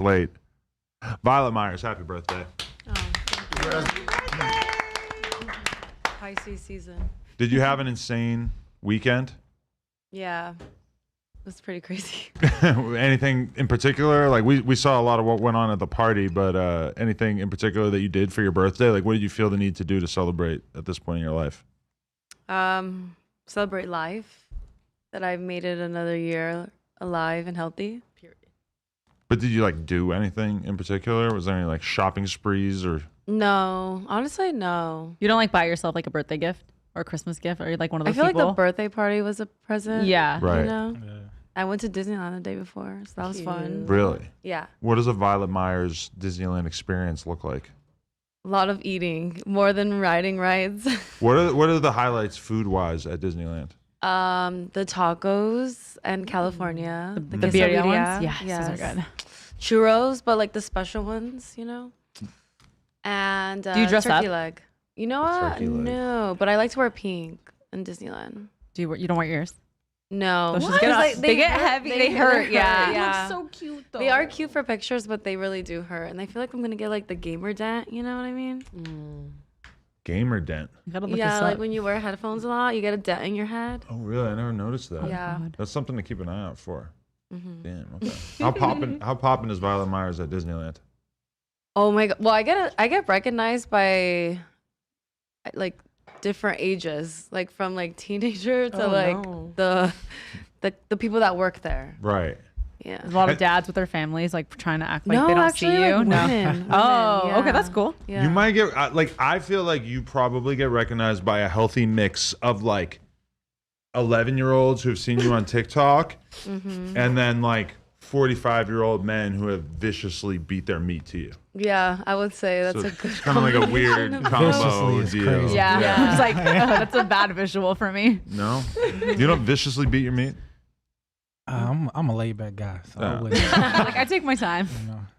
late. Violet Myers, happy birthday. Oh, thank you. Happy birthday! Pisces season. Did you have an insane weekend? Yeah. It was pretty crazy. Anything in particular? Like we saw a lot of what went on at the party, but anything in particular that you did for your birthday? Like what did you feel the need to do to celebrate at this point in your life? Celebrate life. That I've made it another year alive and healthy. Period. But did you like do anything in particular? Was there any like shopping sprees or? No, honestly, no. You don't like buy yourself like a birthday gift or a Christmas gift, or you're like one of those I feel people? like the birthday party was a present. Yeah. Right. You know? Yeah. I went to Disneyland the day before, so that was fun. Really? Yeah. What does a Violet Myers Disneyland experience look like? A lot of eating, more than riding rides. What are the highlights food wise at Disneyland? The tacos and California. The birria ones? Yes, Yes, those are good. Churros, but like the special ones, you know? And do you dress turkey up? leg. You know what? No, but I like to wear pink in Disneyland. You don't wear yours? No. Those just get they get hurt. heavy. They hurt. Yeah. Yeah. They look so cute though. They are cute for pictures, but they really do hurt. And I feel like I'm gonna get like the gamer dent. You know what I mean? Gamer dent. You gotta look Yeah, this like up. when you wear headphones a lot, you get a dent in your head. Oh really? I never noticed that. Yeah. That's something to keep an eye out for. Damn. Okay. How poppin' is Violet Myers at Disneyland? Oh my god. Well, I get recognized by like different ages, like from like teenager to the people that work there. Right. Yeah. There's a lot of dads with their families like trying to act like No, they don't actually, see you. like, No. women, Oh, yeah. okay, that's cool. Yeah. You might get I feel like you probably get recognized by a healthy mix of like 11-year-olds who've seen you on TikTok and then like 45-year-old men who have viciously beat their meat to you. Yeah, I would say that's So a good. it's kind of like a weird combo Viciously is deal. crazy. Yeah. It's like, oh, that's a bad visual for me. No? You don't viciously beat your meat? I'm a laid back guy, so I Oh. wouldn't, Like, I take my time.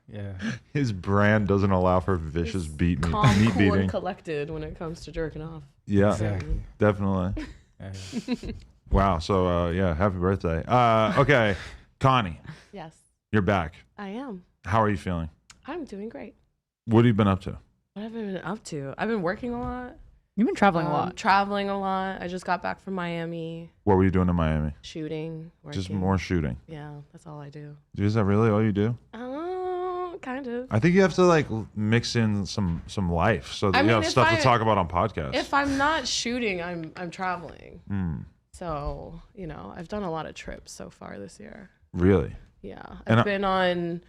yeah. His brand doesn't allow for vicious meat Calm, meat cool, beating. and collected when it comes to jerking off. Yeah, Exactly. definitely. Yeah. Wow. So yeah, happy birthday. Okay, Connie, Yes, you're back. I am. How are you feeling? I'm doing great. What have you been up to? What have I been up to? I've been working a lot. You've been traveling a lot. Traveling a lot. I just got back from Miami. What were you doing in Miami? Shooting. Just working. more shooting. Yeah, that's all I do. Is that really all you do? Kind of. I think you have to like mix in some life so that I you mean, have if stuff to I- talk about on podcasts. If I'm not shooting, I'm traveling. Hmm. So, I've done a lot of trips so far this year. Really? Yeah. And I've been on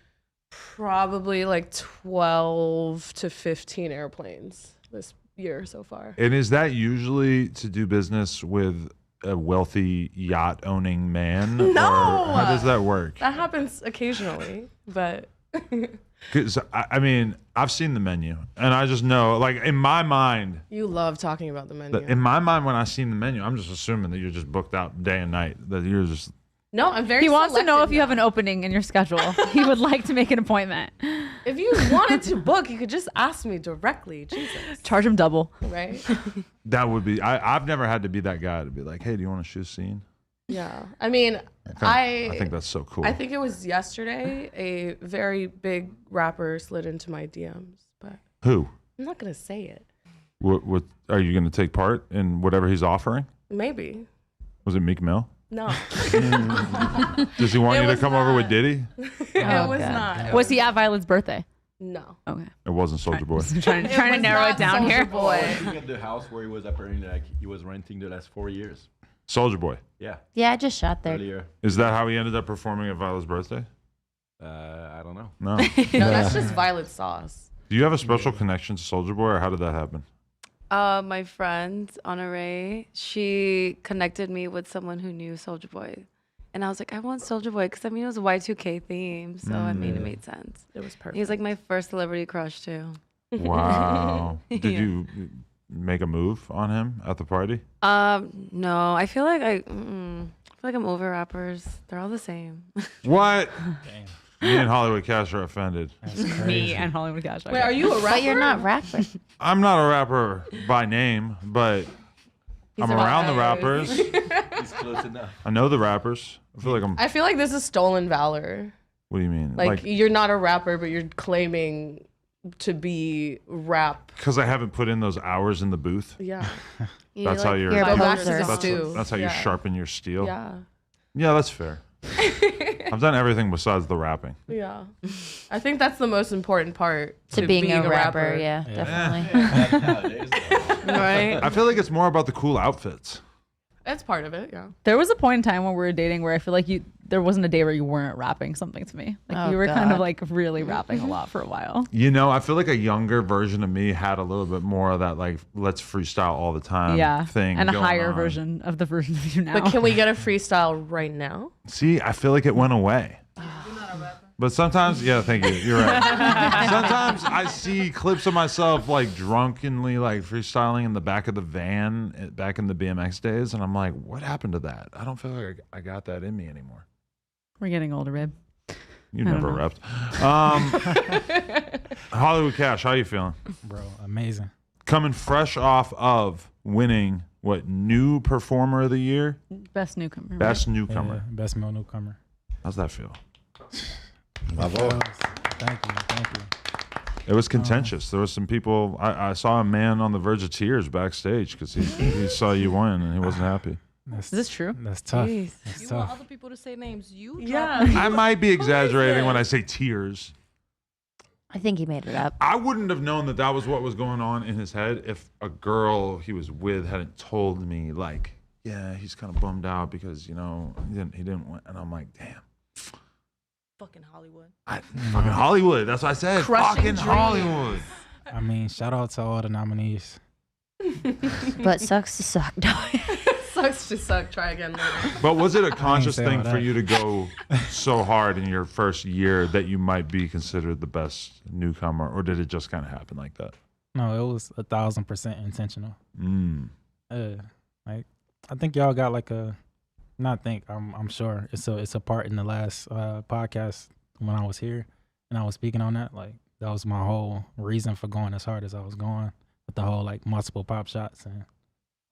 probably like 12 to 15 airplanes this year so far. And is that usually to do business with a wealthy yacht owning man? No! Or how does that work? That happens occasionally, but 'Cause, I mean, I've seen the menu and I just know, like in my mind, you love talking about the menu. in my mind, when I seen the menu, I'm just assuming that you're just booked out day and night, that you're just, No, I'm very He wants to know selective if you have now. an opening in your schedule. He would like to make an appointment. If you wanted to book, you could just ask me directly. Jesus. Charge him double. Right? that would be, I've never had to be that guy to be like, hey, do you want to shoot a scene? Yeah. I mean, I think that's so cool. I think it was yesterday a very big rapper slid into my DMs, but Who? I'm not going to say it. What are you going to take part in whatever he's offering? Maybe. Was it Meek Mill? No. Does he want It you to was come over with not. Diddy? It was not. Was he at Violet's birthday? No. Okay. It wasn't Soldier Boy. Trying to was narrow not it down Soulja here. Boy. Looking at the house where he was apparently like he was renting the last 4 years. Soldier Boy. Yeah, Yeah, I just shot there. earlier. Is that how he ended up performing at Violet's birthday? I don't know. No. No, that's just Violet sauce. Do you have a special connection to Soldier Boy, or how did that happen? My friend Honore, she connected me with someone who knew Soulja Boy, and I was like, I want Soulja Boy because I mean it was a Y2K theme, so I mean it made sense. It was perfect. He was like my first celebrity crush too. Wow. Did Yeah. you make a move on him at the party? No, I feel like I'm over rappers. They're all the same. What? Damn. Me and Hollywood Cash are offended. That's crazy. Me and Hollywood Cash. Wait, are you a rapper? But you're not rapping. I'm not a rapper by name, but I'm a around the rapper. rappers. He's close enough. I know the rappers. I feel like I'm. I feel like this is stolen valor. What do you mean? Like you're not a rapper, but you're claiming to be rap. Because I haven't put in those hours in the booth. Yeah. That's how you're. You're a back to poser. the stew. That's how you Yeah. sharpen your steel. Yeah. Yeah, that's fair. I've done everything besides the rapping. Yeah. I think that's the most important part To being a rapper, yeah, definitely. Right. I feel like it's more about the cool outfits. That's part of it, yeah. There was a point in time when we were dating where I feel like there wasn't a day where you weren't rapping something to me. Like Oh, you were kind of God. like really rapping a lot for a while. You know, I feel like a younger version of me had a little bit more of that, like, let's freestyle all the time thing. And a going higher on. version of the version of you now. But can we get a freestyle right now? See, I feel like it went away. But sometimes, yeah, thank you. You're right. Sometimes I see clips of myself like drunkenly like freestyling in the back of the van back in the BMX days, and I'm like, what happened to that? I don't feel like I got that in me anymore. We're getting older, babe. You I never don't know. repped. Hollywood Cash, how you feeling? Bro, amazing. Coming fresh off of winning what, new performer of the year? Best newcomer. Best Yeah, newcomer. best male newcomer. How's that feel? Bravo. Thank you. It was contentious. There was some people. I saw a man on the verge of tears backstage because he saw you win and he wasn't happy. That's, Is this true? That's tough. Jeez. That's You tough. want other people to say names. You Yeah. I might be exaggerating when I say tears. I think he made it up. I wouldn't have known that was what was going on in his head if a girl he was with hadn't told me, like, yeah, he's kind of bummed out because, you know, he didn't win. And I'm like, damn. fucking Hollywood. Fucking Hollywood. That's what I said. Crushing Fucking dreams. Hollywood. I mean, shout out to all the nominees. But sucks to suck. Sucks to suck. Try again later. But was it a conscious say thing all for that. you to go so hard in your first year that you might be considered the best newcomer, or did it just kind of happen like that? No, it was 1,000% intentional. Mm. Like, I think y'all got like I'm sure it's a part in the last podcast when I was here and I was speaking on that. Like, that was my whole reason for going as hard as I was going with the whole like multiple pop shots and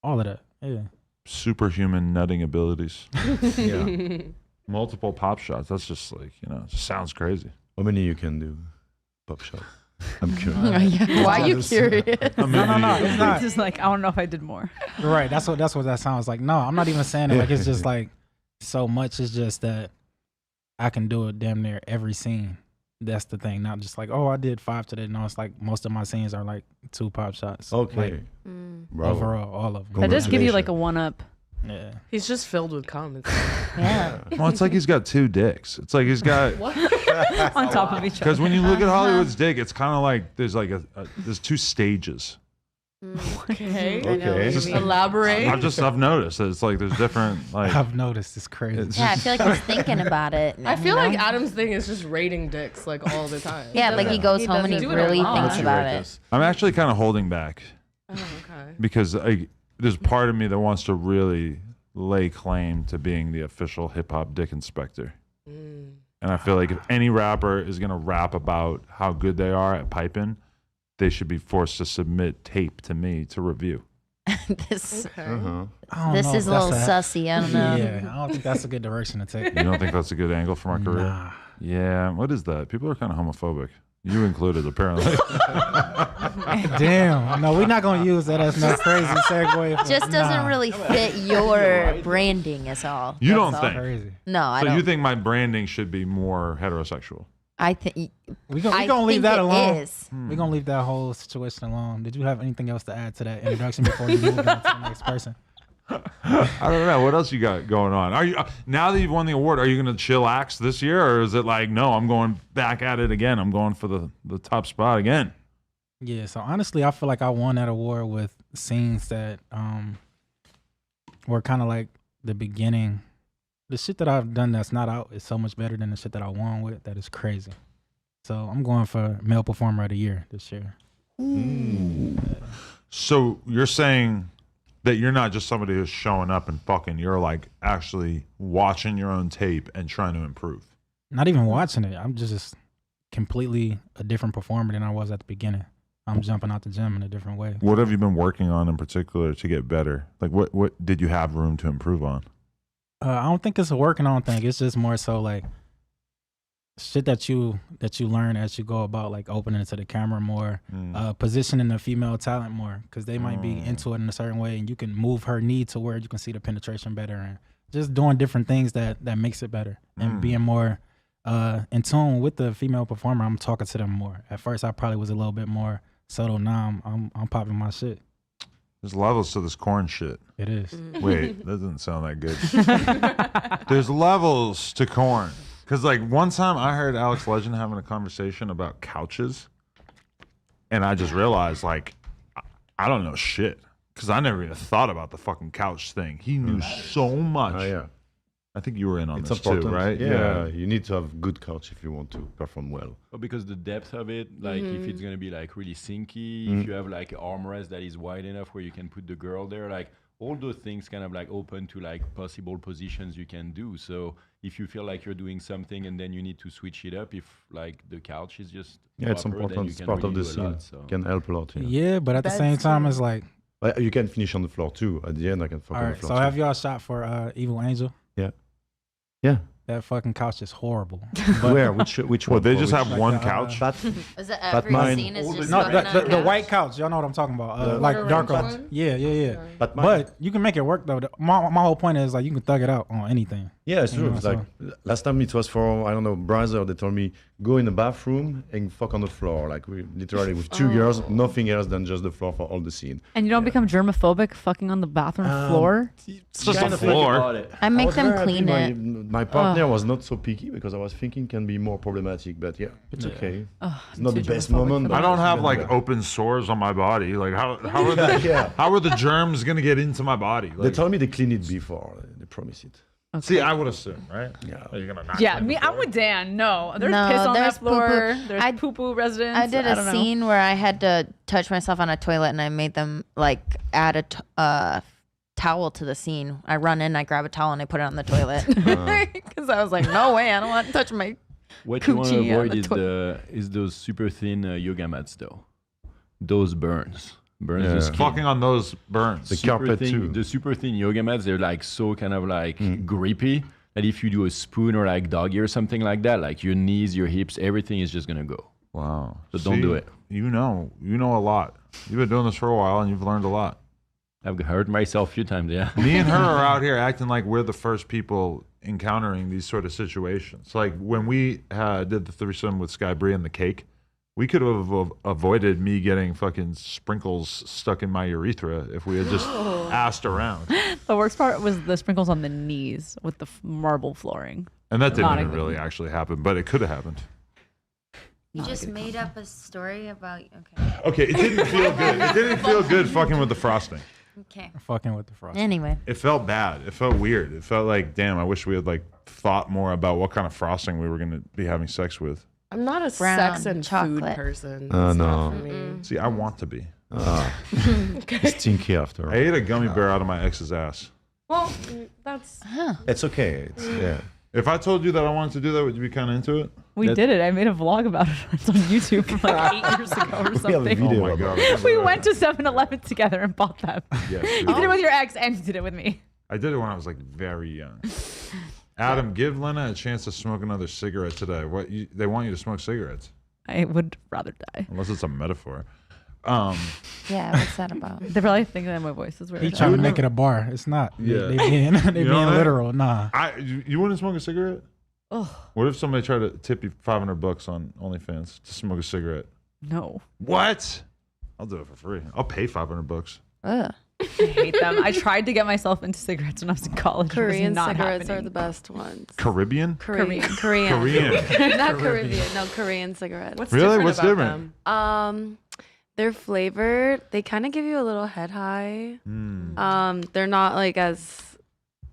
all of that. Yeah. Superhuman nutting abilities. Yeah. Multiple pop shots. That's just like, you know, it just sounds crazy. How many you can do? Pop shot. I'm curious. Why are you curious? I mean, No, it's not. Just like, I don't know if I did more. Right. That's what that sounds like. No, I'm not even saying it like it's just like so much. It's just that I can do it damn near every scene. That's the thing. Not just like, oh, I did 5 today. No, it's like most of my scenes are like 2 pop shots. Okay. Like, Bravo. overall, all of them. That does give you like a Congratulations. 1-up Yeah. He's just filled with comments. Yeah. well, it's like he's got 2 dicks. It's like he's got, on top of each other. because when you look at Hollywood's dick, it's kind of like there's like there's 2 stages. Okay. Okay. Just- Elaborate. I've noticed that it's like there's different like. I've noticed it's crazy. It's Yeah, I just- feel like he's thinking about it. I feel you like know? Adam's thing is just rating dicks like all the time. Yeah, like he goes He home and he doesn't do it a really lot. thinks Would you about rate it. this? I'm actually kind of holding back Oh, okay. because there's part of me that wants to really lay claim to being the official hip hop dick inspector. Mm. And I feel like if any rapper is gonna rap about how good they are at piping, they should be forced to submit tape to me to review. This Okay. Uh-huh. I don't this know is if a little that's sussy. I don't know. Yeah, I don't think that's a good direction to take. You don't think that's a good angle for my career? Nah. Yeah. What is that? People are kind of homophobic. You included, apparently. Damn. No, we're not gonna use that as no crazy segue. For, Just doesn't nah. really fit your branding is all. You That's don't all. think? Crazy. No, I So don't. you think my branding should be more heterosexual? I think We gonna leave that it alone. is. We're gonna leave that whole situation alone. Did you have anything else to add to that introduction before you move on to the next person? I don't know. What else you got going on? Are you now that you've won the award? Are you going to chillax this year, or is it like no? I'm going back at it again. I'm going for the top spot again. Yeah, so honestly, I feel like I won that award with scenes that were kind of like the beginning. The shit that I've done that's not out is so much better than the shit that I won with. That is crazy. So I'm going for Male Performer of the Year this year. So you're saying that you're not just somebody who's showing up and fucking. You're like actually watching your own tape and trying to improve. Not even watching it. I'm just completely a different performer than I was at the beginning. I'm jumping out the gym in a different way. What have you been working on in particular to get better? Like what did you have room to improve on? I don't think it's a working on thing. It's just more so like shit that you learn as you go about like opening to the camera more, positioning the female talent more, because they might be into it in a certain way, and you can move her knee to where you can see the penetration better, and just doing different things that makes it better, and being more in tune with the female performer. I'm talking to them more. At first, I probably was a little bit more subtle. Now I'm popping my shit. There's levels to this corn shit. It is. Wait, that doesn't sound that good. There's levels to corn. Because, like, one time I heard Alex Legend having a conversation about couches, and I just realized, like, I don't know shit. Because I never even thought about the fucking couch thing. He knew so much. Oh, yeah. I think you were in on It's this important, too, right? Yeah, you need to have good couch if you want to perform well. But because the depth of it, like if it's gonna be like really sinky, if you have like an armrest that is wide enough where you can put the girl there, like all those things kind of like open to like possible positions you can do. So if you feel like you're doing something and then you need to switch it up, if like the couch is just It's proper, then important. you It's can part of really the do a scene. lot, so. Can help a lot. Yeah, but at the same time, it's like, You can finish on the floor too. At the end, I can fuck all on the right. floor. So too. have y'all shot for Evil Angel? Yeah. That fucking couch is horrible. Where? Which Well, one? they For just which- have one couch. Is it But every mine- scene is just No, fucking on the couch? white couch. Y'all know what I'm talking about. The- Like The darker. orange one? Yeah. But mine- But you can make it work though. My whole point is like you can thug it out on anything. Yeah, it's You true. know, It's like last time it was for I don't know brother. They told me go in the bathroom and fuck on the floor. Like we literally with two girls, nothing else than just the floor for all the scene. And you don't become germophobic fucking on the bathroom floor? It's just Kind a of floor. I make was them very happy clean it. My partner was not so picky because I was thinking can be more problematic, but yeah, it's okay. It's not the best moment. But I don't it's have even like better. open sores on my body. Like how are the Yeah. how are the germs gonna get into my body? They Like, told me they clean it before. They promise it. see, I would assume, right? Yeah. Are you gonna not Yeah, clean me, the I'm floor? with Dan. No, there's No, piss on there's that floor. poo-poo. There's I- poo-poo residents. I did a don't know. scene where I had to touch myself on a toilet, and I made them like add a towel to the scene. I run in, I grab a towel, and I put it on the toilet because I was like, no way, I don't want to touch my. What you want to Coochie on avoid the is those super thin yoga mats though. Those burns the Yeah. skin. Fucking on those burns. The Super carpet thin, too. The super thin yoga mats, they're like so kind of like grippy that if you do a spoon or like doggy or something like that, like your knees, your hips, everything is just gonna go. Wow. So don't do it. You know a lot. You've been doing this for a while and you've learned a lot. I've hurt myself a few times, yeah. Me and her are out here acting like we're the first people encountering these sort of situations. Like when we did the threesome with Sky Bree and the cake, we could have avoided me getting fucking sprinkles stuck in my urethra if we had just asked around. The worst part was the sprinkles on the knees with the marble flooring. And that didn't Not even even. really actually happen, but it could have happened. You just made up a story about. Okay. Okay, it didn't feel good. It didn't feel good fucking with the frosting. Okay. Fucking with the frost. Anyway. It felt bad. It felt weird. It felt like, damn, I wish we had like thought more about what kind of frosting we were going to be having sex with. I'm not a Brown sex and food chocolate. person. Oh, It's not no. for me. See, I want to be. It's stinky after. I ate a gummy bear out of my ex's ass. Well, that's It's okay. It's, yeah. If I told you that I wanted to do that, would you be kind of into it? We That- did it. I made a vlog about it. It's on YouTube from like 8 years ago or We have a something. video Oh my about god. We went to 7-Eleven together and bought them. Yes, You did it with your ex and you did it with me. I did it when I was like very young. Adam, give Lena a chance to smoke another cigarette today. They want you to smoke cigarettes, I would rather die. unless it's a metaphor. Yeah, what's that about? They probably think that my voice is weird. He trying to make it a bar. It's not. Yeah. They being You know being that? literal. Nah. You wouldn't smoke a cigarette? Ugh, What if somebody tried to tip you $500 on OnlyFans to smoke a cigarette? no. What? I'll do it for free. I'll pay $500. Ugh. I hate them. I tried to get myself into cigarettes when I was in college. Korean it was not cigarettes are happening. the best ones. Caribbean? Korean. Korean. Not Caribbean. No, Korean cigarettes. what's Really? different What's about different? them? They're flavored. They kind of give you a little head high. They're not like as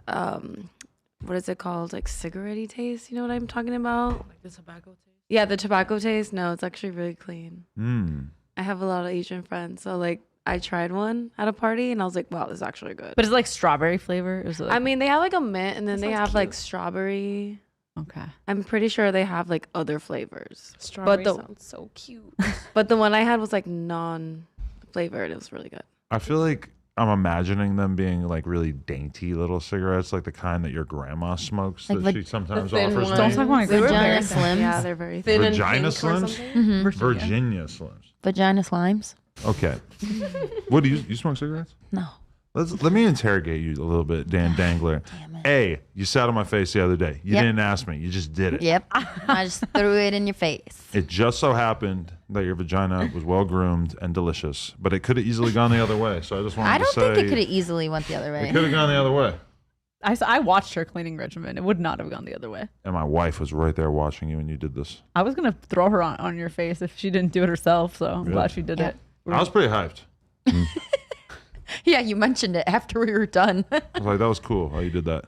what is it called? Like cigarette-y taste. You know what I'm talking about? Like the tobacco taste. Yeah, the tobacco taste. No, it's actually really clean. Mm. I have a lot of Asian friends, so like I tried one at a party and I was like, wow, this is actually good. But it's like strawberry flavor. Is it like, I mean, they have like a mint and then That they sounds have like cute. strawberry. okay. I'm pretty sure they have like other flavors. Strawberry the- sounds so cute. But the one I had was like non-flavored. It was really good. I feel like I'm imagining them being like really dainty little cigarettes, like the kind that your grandma smokes Like that she sometimes thin offers ones. me. Don't talk about my They were grandma. very Vagina thin. Slims. Yeah, they're very Thin thin. and Vagina pink or Slims? something. Virginia Slims. Vagina slimes? Okay. What do you smoke cigarettes? No. Let me interrogate you a little bit, Dan Dangler. Damn it. A, you sat on my face the other day. You Yep. didn't ask me. You just did it. Yep. I just threw it in your face. It just so happened that your vagina was well groomed and delicious, but it could have easily gone the other way. So I just wanted I to don't say think it could have easily went the other it way. could have gone the other way. I watched her cleaning regimen. It would not have gone the other way. And my wife was right there watching you when you did this. I was gonna throw her on your face if she didn't do it herself. So I'm Really? glad she did Yeah. it. I was pretty hyped. Yeah, you mentioned it after we were done. I was like, that was cool how you did that.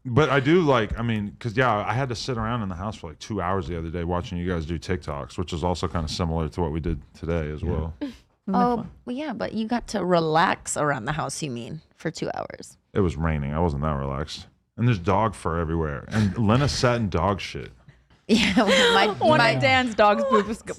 But I do like, I mean, because I had to sit around in the house for like 2 hours the other day watching you guys do TikToks, which is also kind of similar to what we did today as well. Oh, well, yeah, but you got to relax around the house, you mean, for 2 hours. It was raining. I wasn't that relaxed. And there's dog fur everywhere. And Lena sat in dog shit. Yeah, One of Dan's dog's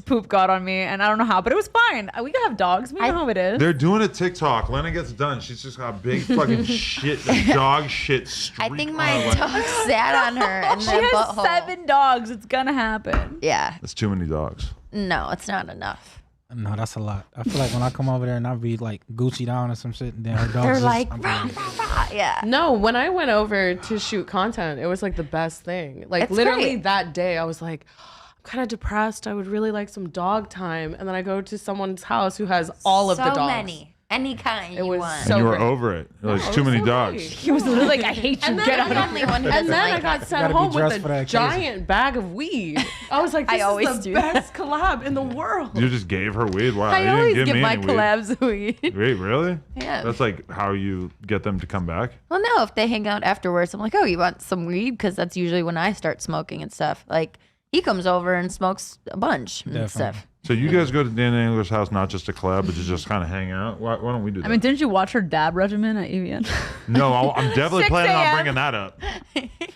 poop got on me, and I don't know how, but it was fine. We can have dogs. We know how it is. They're doing a TikTok. Lena gets done. She's just got big fucking shit, dog shit streak. I think on my her leg. dog sat on her and She the has butthole. 7 dogs. It's gonna happen. Yeah, That's too many dogs. no, it's not enough. No, that's a lot. I feel like when I come over there and I be like Gucci down or some shit, and then her dogs They're just, like, I'm rah, like, rah, rah. Yeah. No, when I went over to shoot content, it was like the best thing. Like It's literally great. that day, I was like, I'm kind of depressed. I would really like some dog time. And then I go to someone's house who has all of the dogs. So many. Any kind It you was want. so And you were great. over it. Like, No, too it was many so dogs. great. He was literally like, I hate you. And then Get I out got of only here. one who And doesn't then like I got it. sent Gotta be home dressed with for a that occasion. giant bag of weed. I was like, this always is the do best collab in the world. You just gave her weed? Wow. I you always didn't give give me my any weed. collabs weed. Wait, really? Yeah. That's like how you get them to come back? Well, no, if they hang out afterwards, I'm like, oh, you want some weed? Because that's usually when I start smoking and stuff. Like, he comes over and smokes a bunch and Definitely. stuff. So you guys go to Dan Angler's house not just to collab, but to just kind of hang out? Why don't we do that? I mean, didn't you watch her dab regimen at EVN? No, I'm definitely 6 planning on a.m. bringing that up.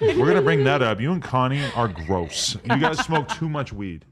We're going to bring that up. You and Connie are gross. You guys smoke too much weed.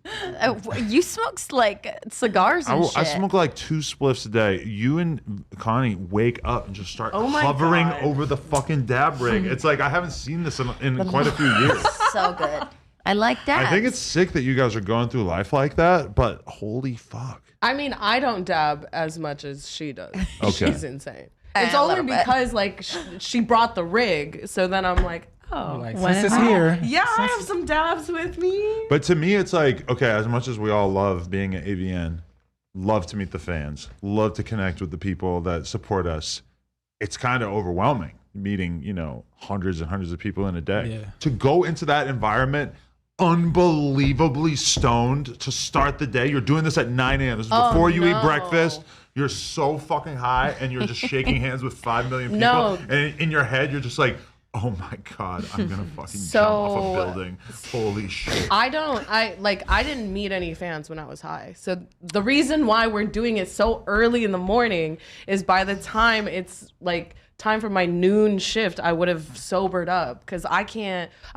You smoke like cigars and shit. I smoke like 2 spliffs a day. You and Connie wake up and just start Oh my hovering God. over the fucking dab rig. It's like I haven't seen this in quite a few years. So good. I like that. I think it's sick that you guys are going through life like that, but holy fuck. I mean, I don't dab as much as she does. Okay. She's insane. It's A only little bit. because like she brought the rig, so then I'm like, oh, like, When since it's am I- here. yeah, I have some dabs with me. But to me, it's like, okay, as much as we all love being at AVN, love to meet the fans, love to connect with the people that support us, it's kind of overwhelming meeting, hundreds and hundreds of people in a day. Yeah. To go into that environment unbelievably stoned to start the day. You're doing this at 9 a.m. This is before you eat no. breakfast. You're so fucking high and you're just shaking hands with 5 million people. No. And in your head, you're just like, oh my God, I'm going to fucking jump off a building. Holy shit. I didn't meet any fans when I was high. So the reason why we're doing it so early in the morning is by the time it's like time for my noon shift, I would have sobered up because I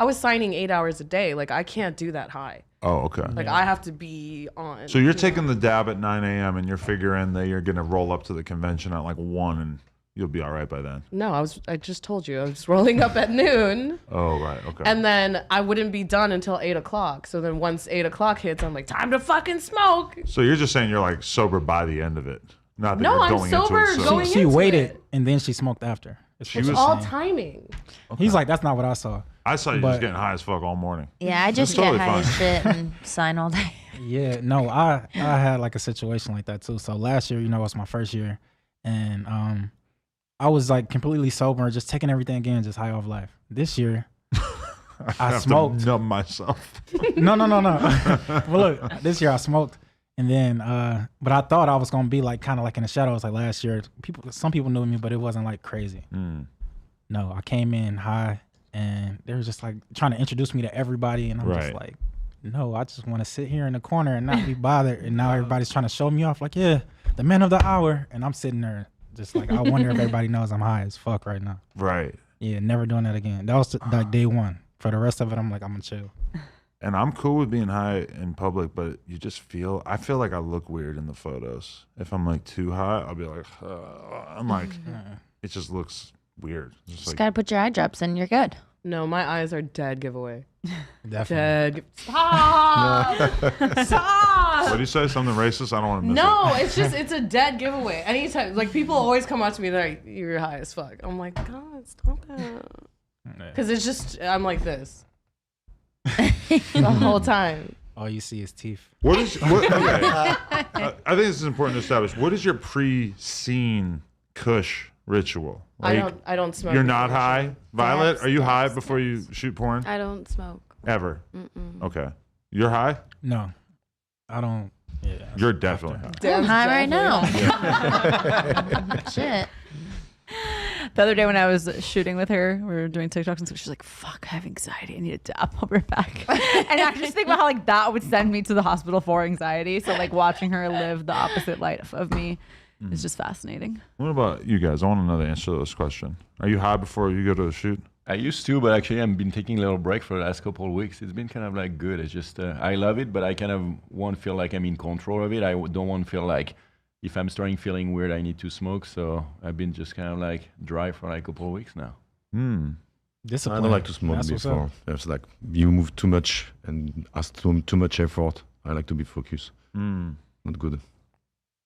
was signing 8 hours a day. Like I can't do that high. Oh, okay. Like I have to be on. So you're taking the dab at 9 a.m. and you're figuring that you're going to roll up to the convention at like 1 and you'll be all right by then. No, I just told you I was rolling up at noon. Oh, right. Okay. And then I wouldn't be done until 8 o'clock. So then once 8 o'clock hits, I'm like, time to fucking smoke. So you're just saying you're like sober by the end of it. Not that No, you're I'm going sober into it. going She into waited it. and then she smoked after. She It's was all saying. timing. He's like, that's not what I saw. I saw you but- just getting high as fuck all morning. Yeah, I just totally get high as fine. shit and sign all day. Yeah, no, I had like a situation like that too. So last year, was my first year, and I was like completely sober, just taking everything in, just high off life. This year, I have smoked. to numb myself. No. Well, look, this year I smoked, and then, but I thought I was gonna be like kind of like in the shadows like last year. Some people knew me, but it wasn't like crazy. No, I came in high, and they were just like trying to introduce me to everybody, and I'm just Right. like, no, I just want to sit here in the corner and not be bothered. And now everybody's trying to show me off, like, yeah, the man of the hour, and I'm sitting there just like, I wonder if everybody knows I'm high as fuck right now. Right. Yeah, never doing that again. That was like day one. For the rest of it, I'm like, I'm gonna chill. and I'm cool with being high in public, but I feel like I look weird in the photos. If I'm like too high, I'll be like, I'm like, it just looks weird. Just gotta put your eye drops in. You're good. No, my eyes are dead giveaway. Definitely. Dead. Stop. Stop. What do you say? Something racist? I don't want to miss No, it's a dead giveaway. Anytime, like people always come up to me, they're like, "You're high as fuck." I'm like, God, stop that. Because it's just, I'm like this the whole time. All you see is teeth. Okay. I think this is important to establish. What is your pre-scene Kush ritual? Like, I don't smoke. you're not high, Violet. Dabs, Are you high dabs, before you shoot porn? I don't smoke. Ever? Okay. You're high. No, I don't. Yeah, You're definitely high. I'm high right now. Shit. The other day when I was shooting with her, we were doing TikToks, and so she's like, "Fuck, I have anxiety. I need a dab." I'll be right back. And I just think about how like that would send me to the hospital for anxiety. So like watching her live the opposite light of me is just fascinating. What about you guys? I want to know the answer to this question. Are you high before you go to the shoot? I used to, but actually I've been taking a little break for the last couple of weeks. It's been kind of like good. It's just, I love it, but I kind of want to feel like I'm in control of it. I don't want to feel like if I'm starting feeling weird, I need to smoke. So I've been just kind of like dry for like a couple of weeks now. I Discipline. don't like to smoke That's what's up. before. It's like you move too much and ask too much effort. I like to be focused. Not good.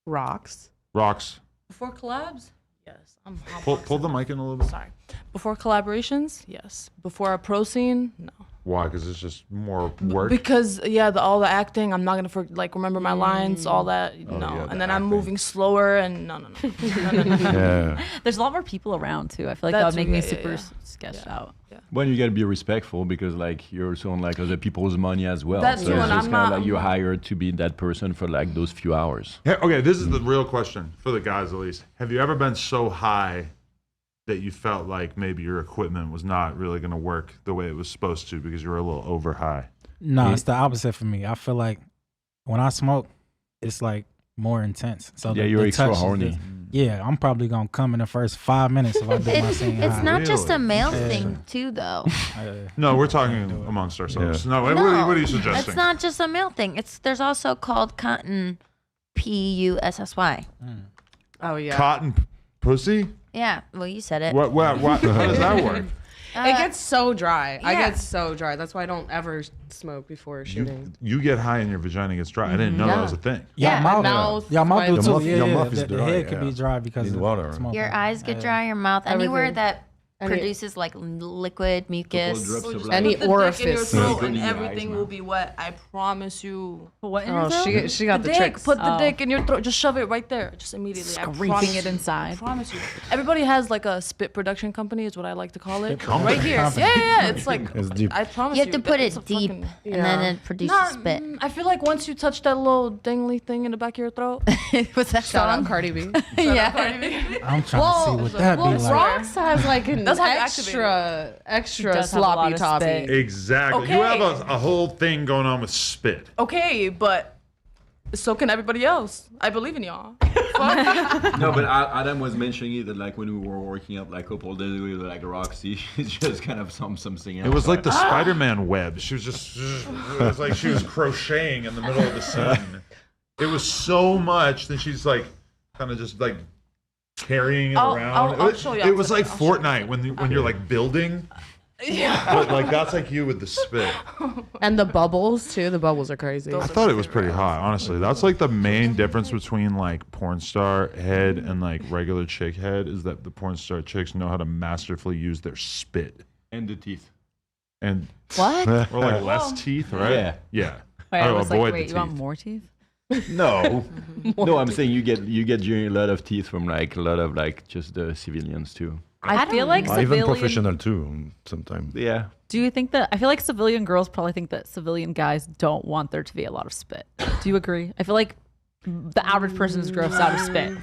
Rocks. Rocks. Before collabs, yes. I'm hot Pull boxing. the mic in a little bit. Sorry. Before collaborations, yes. Before a pro scene, no. Why? Because it's just more work. Because all the acting, I'm not gonna remember my lines, all that. No, yeah, the and then I'm acting. moving slower, and no. Yeah. There's a lot more people around too. I feel like that would That's make me yeah, super yeah. sketched out. But you gotta be respectful because like you're also on like other people's money as well. That's so true, it's and just I'm kind of not- like you're hired to be that person for like those few hours. Hey, okay, this is the real question for the guys at least. Have you ever been so high that you felt like maybe your equipment was not really going to work the way it was supposed to because you were a little over high? No, it's the opposite for me. I feel like when I smoke, it's like more intense. So Yeah, the you're extra touch is horny. just- yeah, I'm probably gonna come in the first 5 minutes if I do my scene It's high. not just a Really? male Yeah. thing too, though. No, we're talking amongst ourselves. Yeah. No, what are you suggesting? It's not just a male thing. There's also called cotton, PUSSY. Oh yeah. Cotton pussy? Yeah, well, you said it. What, how does that work? It gets so dry. I yeah. get so dry. That's why I don't ever smoke before shooting. You get high and your vagina gets dry. I didn't know that Yeah. was a thing. Yeah, Y'all mouth, y'all mouth do my- too. mouth- Yeah, your yeah. mouth is The dry, head could be yeah. dry because Need of water. smoking. Your eyes get dry, your mouth, anywhere Everything. that Any- produces like liquid mucus. Drops of, like, Any Put the dick in your orifice. throat Yeah. and In your everything eyes, will man. be wet. I promise you. What in Oh, your throat? she got the dick. tricks. Put the Oh. dick in your throat. Just shove it right there. Just immediately. I Scraping promise it you. inside. I promise you. Everybody has like a spit production company, is what I like to call it. company. Right here. Yeah. It's like It's deep. I promise You have to put it's it a deep, fucking- and then it produces Nah, spit. I feel like once you touch that little dingly thing in the back of your throat. What's that Shout out song? Cardi B. Yeah. I'm trying to see what that be like. Rocks has like an That's how you activate extra does have a lot sloppy of toppy. spit. Exactly. You Okay. have a whole thing going on with spit. Okay, but so can everybody else. I believe in y'all. No, but Adam was mentioning it that like when we were working up like a couple of days ago, with, like Roxy, it's just kind of something else. It was like the Spider-Man web. She was just, it was like she was crocheting in the middle of the scene. It was so much that she's like, kind of just like carrying it around. I'll show you It was after. like I'll show you Fortnite when you're like building. Yeah. But like that's like you with the spit. And the bubbles too. The bubbles are crazy. I thought it was pretty hot, honestly. That's like the main difference between like porn star head and like regular chick head is that the porn star chicks know how to masterfully use their spit. and the teeth. And What? or like less teeth, right? Yeah. Yeah. Wait, How I to was like, avoid wait, the you want teeth. more teeth? No, no, I'm saying you get a lot of teeth from like a lot of like just the civilians too. I feel like Even civilian. professional too, sometimes. Yeah. Do you think that? I feel like civilian girls probably think that civilian guys don't want there to be a lot of spit. Do you agree? I feel like the average person is grossed out of spit.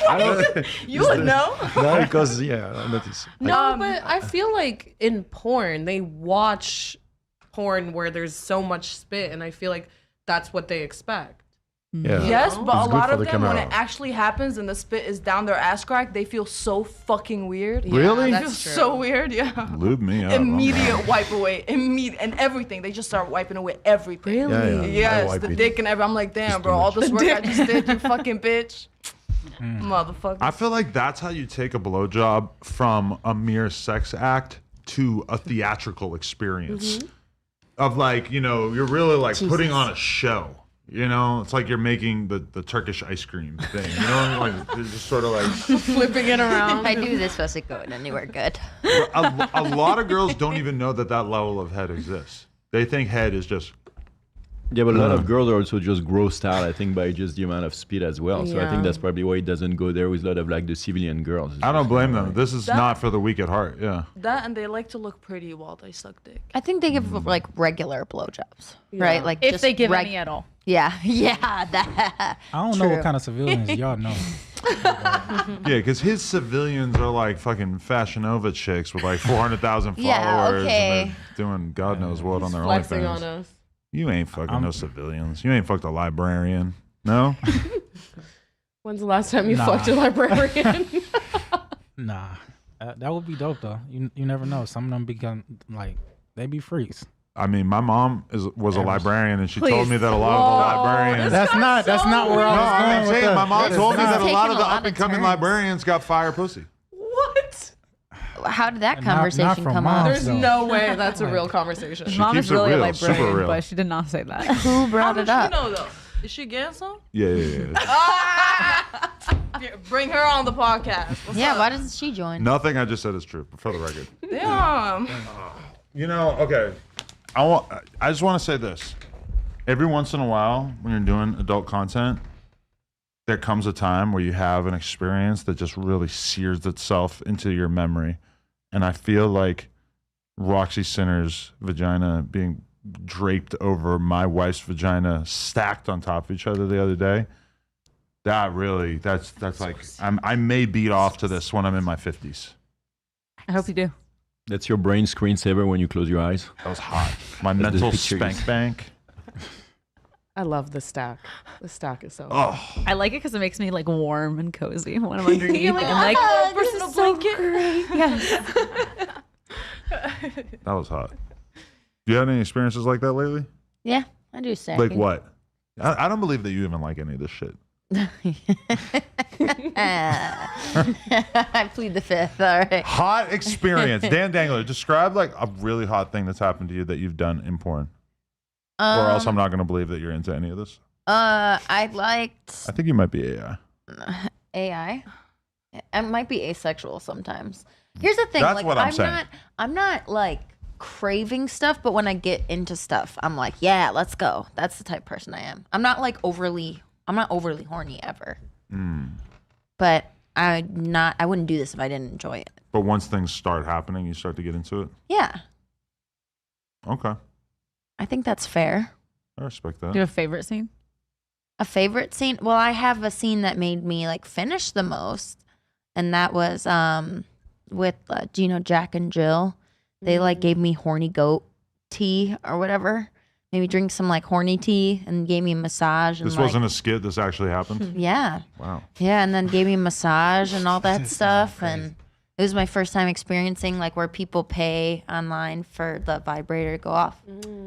I don't, You would know. no, because I notice. No, but I feel like in porn they watch porn where there's so much spit, and I feel like that's what they expect. Yeah. Yes, but It's a good lot for of the them, when camera. it actually happens and the spit is down their ass crack, they feel so fucking weird. Really? They That's feel true. so weird, yeah. Lube me up. Immediate wipe away, and everything. They just start wiping away everything. Yeah, yeah. I Yes, wipe the it. dick and everything. I'm like, damn, Just bro, too all much. this work I just did, you fucking bitch. Motherfucker. I feel like that's how you take a blowjob from a mere sex act to a theatrical experience. Of like, you know, you're really like putting on a show. You know, it's like you're making the Turkish ice cream thing. You know, like it's just sort of like Flipping it around. If I do this, was it going anywhere good? a lot of girls don't even know that level of head exists. They think head is just Yeah, but a lot of girls are also just grossed out, I think, by just the amount of speed as well. So I Yeah. think that's probably why it doesn't go there with a lot of like the civilian girls. I don't blame them. This is not for the weak at heart. Yeah. That and they like to look pretty while they suck dick. I think they give like regular blowjobs, right? Like If just they give any at all. Yeah, yeah, that. I don't know True. what kind of civilians y'all know. Yeah, because his civilians are like fucking Fashion Nova chicks with like 400,000 followers. Yeah, And okay. they're doing God knows what on their Flexing OnlyFans. on us. You ain't fucking no civilians. You ain't fucked a librarian. No? When's the last time you Nah. fucked a librarian? Nah, that would be dope though. You never know. Some of them become like they be freaks. I mean, my mom was a librarian, and she told me that a lot Whoa, of the librarians. That's not where No, I was going I'm with saying that. my mom told me that a Taking lot of a the lot of up and coming turns. librarians got fire pussy. What? How did that Not conversation from come moms. up? There's So- no way that's a real conversation. Mm-hmm. Mom keeps is it really real, a super librarian, real. but she did not say that. Who brought How it does she up? know though? Is she getting some? Yeah. Yeah, bring her on the podcast. What's Yeah, up? why doesn't she join? Nothing I just said is true, for the record. Damn. You know, okay. I just want to say this. Every once in a while, when you're doing adult content, there comes a time where you have an experience that just really sears itself into your memory. And I feel like Roxy Sinner's vagina being draped over my wife's vagina, stacked on top of each other the other day. That's like I may beat off to this when I'm in my 50s. I hope you do. That's your brain screensaver when you close your eyes. That was hot. My That's the mental picture you spank see. bank. I love the stack. The stack is so. Oh, I like it because it makes me like warm and cozy when I'm underneath. You're like, and like, "Ah, this personal is so blanket." great. Yes. that was hot. You had any experiences like that lately? Yeah, I do say. Like what? I don't believe that you even like any of this shit. I plead the fifth. All right. Hot experience. Dan Dangler, describe like a really hot thing that's happened to you that you've done in porn. Or else I'm not going to believe that you're into any of this. I liked I think you might be AI. AI. I might be asexual sometimes. Here's the thing. That's like, what I'm saying. I'm not like craving stuff, but when I get into stuff, I'm like, yeah, let's go. That's the type of person I am. I'm not overly horny ever. But I wouldn't do this if I didn't enjoy it. But once things start happening, you start to get into it. Yeah. Okay. I think that's fair. I respect Do you that. have a favorite scene? A favorite scene? Well, I have a scene that made me like finish the most, and that was with do you know Jack and Jill? They like gave me horny goat tea or whatever. Maybe drink some like horny tea and gave me a massage. And, This wasn't a skit. This actually happened. Yeah, Wow. yeah, and then gave me a massage and all that stuff. And it was my first time experiencing like where people pay online for the vibrator to go off.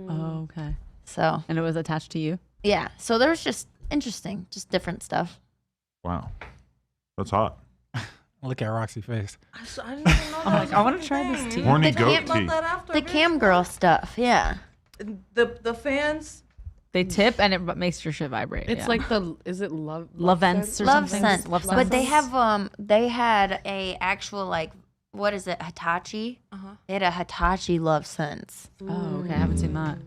Oh, okay. So And it was attached to you? yeah, so there was just interesting, just different stuff. Wow. That's hot. Look at Roxy's face. I didn't even know that. I'm like, was I a want to fucking try thing. this tea. Horny The goat camp- tea. That after, The bitch. cam girl stuff, yeah. The fans. They tip and it makes your shit vibrate. It's yeah. like is it love? Love vents or Love something? scent. Love But they scents. have they had a actual like what is it, Hitachi? They had a Hitachi love scents. Oh, okay. I haven't seen that.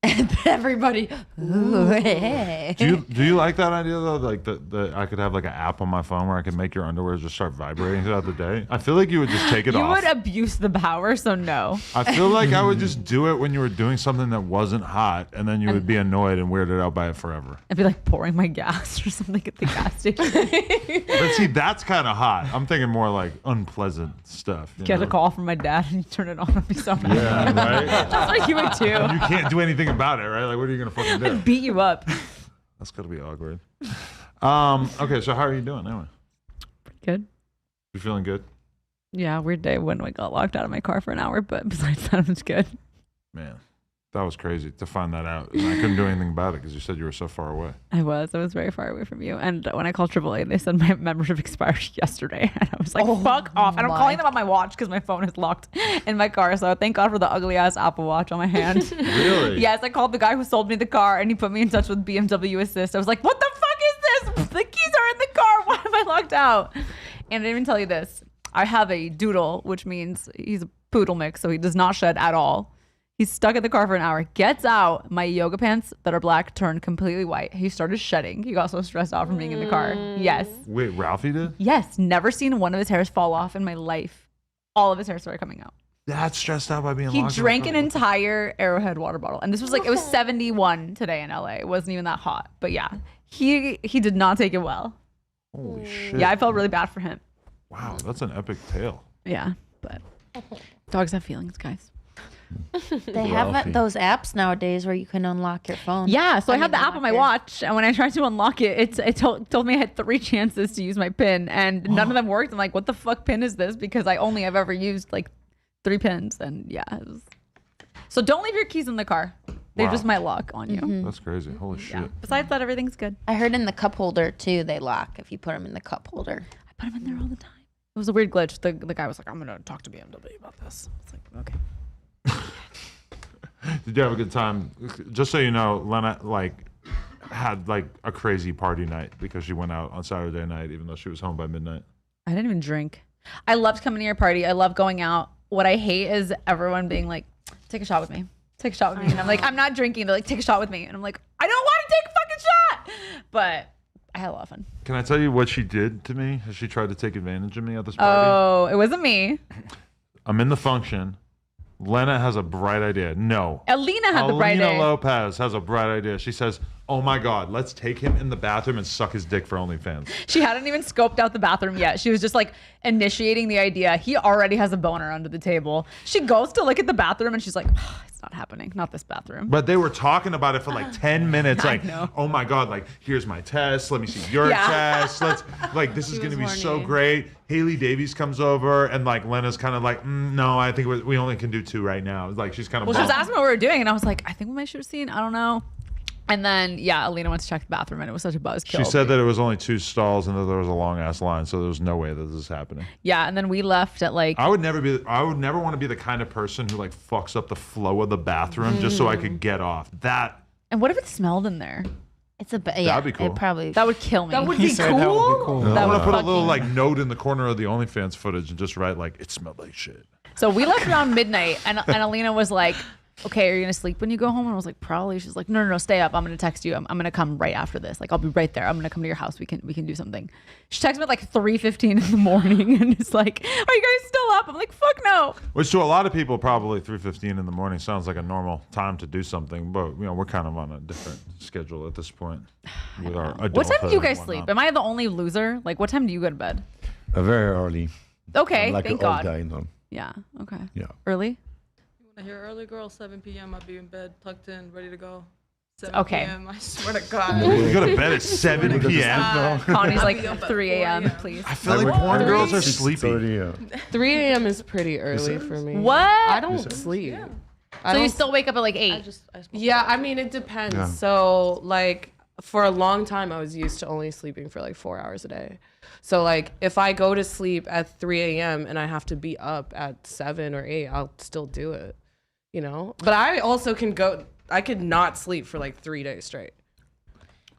And everybody, ooh, hey. Do you like that idea though? Like the I could have like an app on my phone where I could make your underwear just start vibrating throughout the day. I feel like you would just take it You off. would abuse the power, so no. I feel like I would just do it when you were doing something that wasn't hot, and then you would be annoyed and weirded out by it forever. I'd be like pouring my gas or something at the gas station. But see, that's kind of hot. I'm thinking more like unpleasant stuff. You Get know? a call from my dad and you turn it on. I'd be so mad. Yeah, right. That's what you would do. You can't do anything about it, right? Like, what are you gonna fucking do? Beat you up. That That's gotta be awkward. Okay, so how are you doing anyway? Good. You feeling good? Yeah, weird day when we got locked out of my car for an hour, but besides that, it's good. Man, that was crazy to find that out. And I couldn't do anything about it because you said you were so far away. I was very far away from you. And when I called AAA, they said my membership expired yesterday. And I was like, fuck off. And I'm calling them on my watch because my phone is locked in my car. So thank God for the ugly ass Apple Watch on my hand. Really? Yes, I called the guy who sold me the car and he put me in touch with BMW Assist. I was like, what the fuck is this? The keys are in the car. Why am I locked out? And I didn't even tell you this. I have a doodle, which means he's a poodle mix, so he does not shed at all. He's stuck in the car for an hour, gets out. My yoga pants that are black turned completely white. He started shedding. He got so stressed out from being in the car. Yes. Wait, Ralphie did? Yes. Never seen one of his hairs fall off in my life. All of his hair started coming out. That's stressed out by being He locked drank in an the car. entire Arrowhead water bottle. And this was like, it was 71 today in LA. It wasn't even that hot. But yeah, he did not take it well. Holy shit. Yeah, I felt really bad for him. Wow, that's an epic tale. Yeah, but dogs have feelings, guys. They have those apps nowadays where you can unlock your phone. Yeah, so I had mean, the app on my unlock watch, and when I tried to unlock it, it told me I had 3 chances to use my PIN, and none of them worked. I'm like, what the fuck PIN is this? Because I only have ever used like 3 PINs, and yeah. So don't leave your keys in the car. They Wow. just might lock on you. That's crazy. Holy shit. Yeah. Besides that, everything's good. I heard in the cup holder too, they lock if you put them in the cup holder. I put them in there all the time. It was a weird glitch. The guy was like, I'm gonna talk to BMW about this. It's like, okay. Did you have a good time? Just so you know, Lena had a crazy party night because she went out on Saturday night, even though she was home by midnight. I didn't even drink. I loved coming to your party. I love going out. What I hate is everyone being like, take a shot with me. Take a shot with me. And I'm like, I'm not drinking. They're like, take a shot with me. And I'm like, I don't want to take a fucking shot. But I had a lot of fun. Can I tell you what she did to me? She tried to take advantage of me at this party. Oh, it wasn't me. I'm in the function. Lena has a bright idea. No. Alina had the bright idea. Alina Lopez has a bright idea. She says, oh my God, let's take him in the bathroom and suck his dick for OnlyFans. She hadn't even scoped out the bathroom yet. She was just like initiating the idea. He already has a boner under the table. She goes to look at the bathroom and she's like, oh, it's not happening. Not this bathroom. But they were talking about it for like 10 minutes. I Like, know. oh my God, like, here's my test. Let me see your test. Let's, like, this is going to be so horny. great. Haley Davies comes over and like Lena's kind of like, no, I think we only can do 2 right now. Like, she's kind of Well, she was asking what we were doing and I was like, I think we might shoot a scene. I don't know. And then, yeah, Alina went to check the bathroom and it was such a buzzkill. She said that it was only 2 stalls and that there was a long ass line, so there was no way that this is happening. Yeah, and then we left at like, I would never want to be the kind of person who like fucks up the flow of the bathroom just so I could get off. That and what if it smelled in there? It's a yeah. That'd be cool. It probably That would kill me. That would He be said that would be cool. cool. I That want to would put a little fucking- like note in the corner of the OnlyFans footage and just write like it smelled like shit. So we left around midnight, and Alina was like, okay, are you gonna sleep when you go home? And I was like, probably. She's like, no, stay up. I'm gonna text you. I'm gonna come right after this. Like, I'll be right there. I'm gonna come to your house. We can do something. She texts me at like 3:15 in the morning, and it's like, are you guys still up? I'm like, fuck no. Which to a lot of people, probably 3:15 in the morning sounds like a normal time to do something, but you know we're kind of on a different schedule at this point with our adulthood. What time do you and guys whatnot. sleep? Am I the only loser? Like, what time do you go to bed? Very early. Okay, I'm like thank an old God. guy, no. Yeah. Okay. Yeah. Early. I hear early girl, 7 p.m. I'll be in bed, tucked in, ready to go. 7 Okay. p.m. I swear to God. You go to bed at 7 p.m. Connie's I'll like be up at 3 a.m. 4 a.m. Please. I feel like porn girls are sleepy. 6:30, 3 a.m. is pretty early for me. What? I don't sleep. I So you don't still wake up at like 8? I smoke Yeah, I mean, it depends. Yeah. So, like, for a long time, I was used to only sleeping for like 4 hours a day. So, like, if I go to sleep at 3 a.m. and I have to be up at 7 or 8, I'll still do it, you know? But I also I could not sleep for like 3 days straight.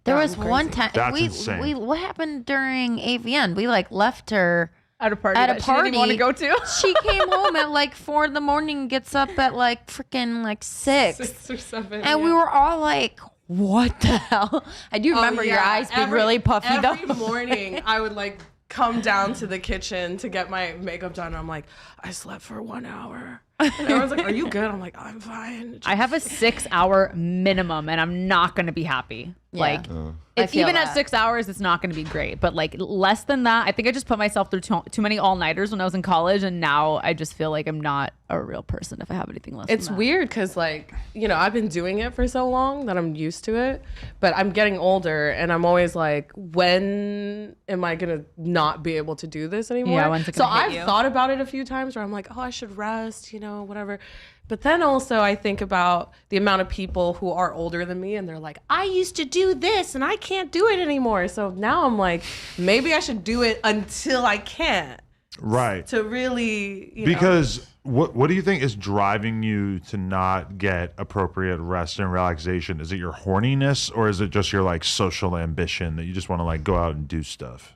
there Yeah, was I'm one crazy. time That's insane. what happened during AVN? We like left her At a party. at a that she didn't even want to party. go to. She came home at like 4 in the morning, gets up at like freaking like 6. 6 or 7. And we were all like, what the hell? I do remember your eyes being really puffy every though. morning, I would like come down to the kitchen to get my makeup done. I'm like, I slept for 1 hour. And everyone's like, are you good? I'm like, I'm fine. I have a 6-hour minimum, and I'm not going to be happy. Yeah. Like, I feel even at that. 6 hours, it's not going to be great. But like less than that, I think I just put myself through too many all-nighters when I was in college, and now I just feel like I'm not a real person if I have anything less. It's than that. weird because, like, you know, I've been doing it for so long that I'm used to it, but I'm getting older and I'm always like, when am I going to not be able to do this anymore? Yeah, when's it so gonna hit I've you? thought about it a few times where I'm like, oh, I should rest, you know, whatever. But then also I think about the amount of people who are older than me and they're like, I used to do this and I can't do it anymore. So now I'm like, maybe I should do it until I can't. Right. To really, you know. Because what do you think is driving you to not get appropriate rest and relaxation? Is it your horniness, or is it just your like social ambition that you just want to like go out and do stuff?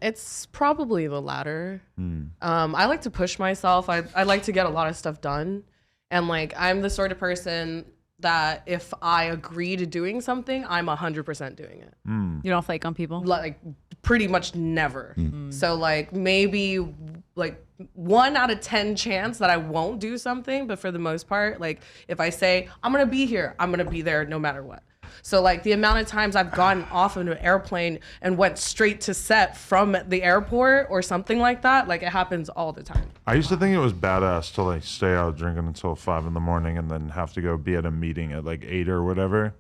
It's probably the latter. I like to push myself. I like to get a lot of stuff done. And like, I'm the sort of person that if I agree to doing something, I'm 100% doing it. You don't flake on people? Like pretty much never. So like maybe like 1 out of 10 chance that I won't do something, but for the most part, like if I say I'm gonna be here, I'm gonna be there no matter what. So like the amount of times I've gotten off of an airplane and went straight to set from the airport or something like that, like it happens all the time. I used to think it was badass to like stay out drinking until 5 a.m. and then have to go be at a meeting at like 8 or whatever.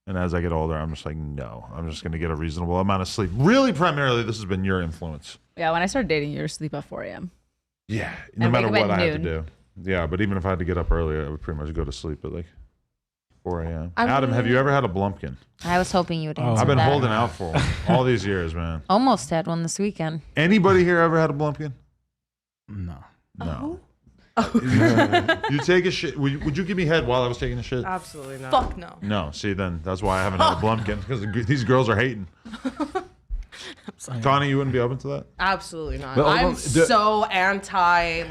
And as I get older, I'm just like, no, I'm just gonna get a reasonable amount of sleep. Really, primarily, this has been your influence. Yeah, when I started dating, you were asleep at 4 a.m. Yeah, no And matter wake up what at I had to noon. do. Yeah, but even if I had to get up earlier, I would pretty much go to sleep at like 4 a.m. I Adam, have mean- you ever had a blumpkin? I was hoping you would answer I've been that. holding out for 'em all these years, man. Almost had one this weekend. Anybody here ever had a blumpkin? No. No. You take a shit. Would you give me head while I was taking a shit? Absolutely not. Fuck no. No. See, then that's why I haven't had a blumpkin, because these girls are hating. Connie, you wouldn't be open to that? Absolutely not. But hold I'm on, so anti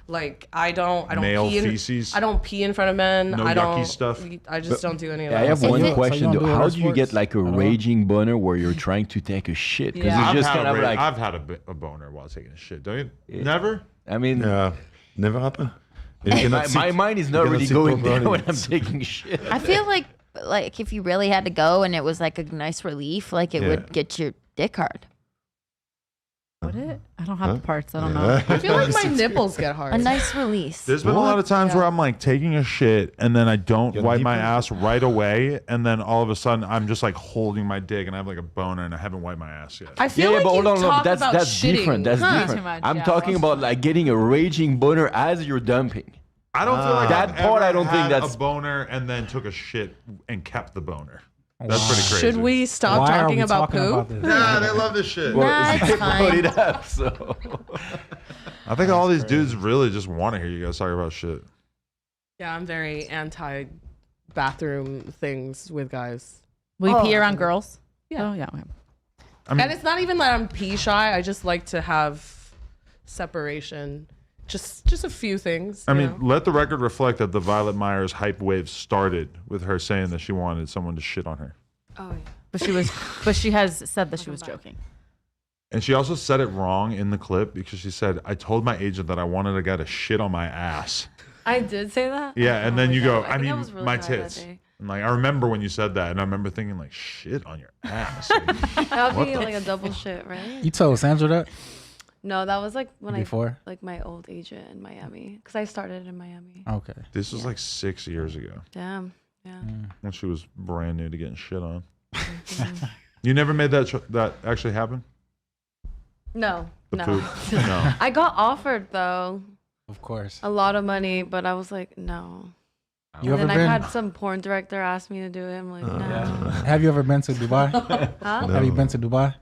like I don't Male pee in, feces? I don't pee in front of men. No I don't yucky stuff? I just don't do any of Yeah, that. I have Is one it- question So you though. don't do How other do you get sports like a at all? raging boner where you're trying to take a shit? Because Yeah. it's just kind of like, I've had a boner while taking a shit. Don't you? Never? I mean, Never happened. You cannot my sit- mind is you not cannot really sit going there properly. when I'm taking shit. I feel like if you really had to go and it was like a nice relief, like it would get your dick hard. Would it? I don't have Huh? the parts. I don't Yeah. know. I feel like my nipples get hard. A nice release. There's been a lot of times where I'm like taking a shit and then I don't Your wipe my nipple? ass right away, and then all of a sudden I'm just like holding my dick and I have like a boner and I haven't wiped my ass yet. I feel Yeah, like but you hold on, no, talk that's about shitting. different. That's Huh. different. Too much, I'm yeah. talking about like getting a raging boner as you're dumping. I don't feel like That I've part, ever I don't think had that's- a boner and then took a shit and kept the boner. That's pretty crazy. Should we stop Why are talking we about talking poop? about this? Nah, they love this shit. Nah, it's Put fine. it up. So I think all these dudes really just want to hear you guys talk about shit. Yeah, I'm very anti bathroom things with guys. Will you pee Oh. around girls? Yeah. Oh, yeah. Okay. I mean, And it's not even that I'm pee shy. I just like to have separation. Just a few things. I you mean, know? let the record reflect that the Violet Myers hype wave started with her saying that she wanted someone to shit on her. Oh yeah. But she has said that she was joking. And she also said it wrong in the clip, because she said, I told my agent that I wanted a guy to shit on my ass. I did say that. Yeah, and Oh then my you God. go, I think I mean, was really my high that tits. day. And like, I remember when you said that, and I remember thinking like, shit on your ass. Like, That would What be the like a double shit, right? You told Sandra that No, that was like when before? like my old agent in Miami, because I started in Miami. Okay. this was like 6 years ago Damn. Yeah. when she was brand new to getting shit on. You never made that actually happen? No. The No. poop? No. I got offered though Of course. a lot of money, but I was like, no. You And ever then been? I've had some porn director ask me to do it. I'm like, no. Have you ever been to Dubai? Huh? Have you been to Dubai?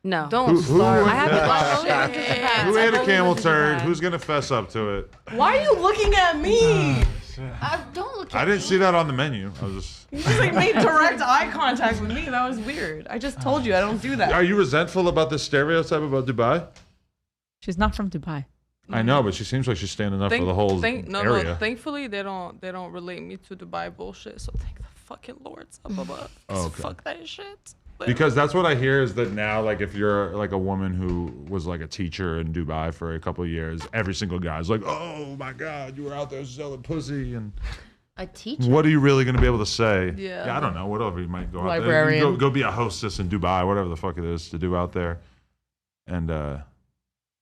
No. Don't Who- start. I haven't gone Shit. shit. Who ate a camel turd? Who's gonna fess up to it? Why are you looking at me? Don't look at I didn't see that on the menu. I was just. You just like made direct eye contact with me. That was weird. I just told you I don't do that. Are you resentful about this stereotype about Dubai? She's not from Dubai. I know, but she seems like she's standing up for the whole area. No. Thankfully, they don't relate me to Dubai bullshit. So thank the fucking Lord's up above. Oh, okay. Fuck that shit. Because that's what I hear is that now, like, if you're like a woman who was like a teacher in Dubai for a couple of years, every single guy's like, "Oh my God, you were out there selling pussy," and A teacher. What are you really going to be able to say? Yeah. I don't know. Whatever you might go out there. Librarian. Go be a hostess in Dubai, whatever the fuck it is to do out there. And I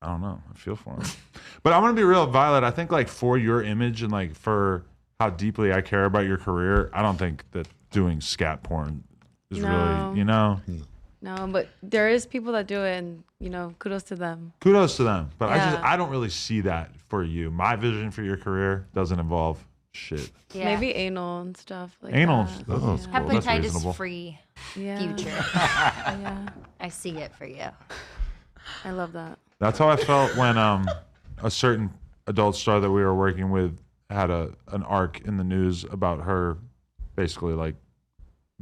don't know. I feel for him. But I'm going to be real, Violet. I think like for your image and like for how deeply I care about your career, I don't think that doing scat porn is really, you know. No, but there is people that do it, and kudos to them. Kudos to them. But Yeah. I don't really see that for you. My vision for your career doesn't involve shit. Yeah. Maybe anal and stuff like Anal. that. That's cool. That's reasonable. Hepatitis free Yeah. future. Yeah. I see it for you. I love that. That's how I felt when a certain adult star that we were working with had an arc in the news about her basically like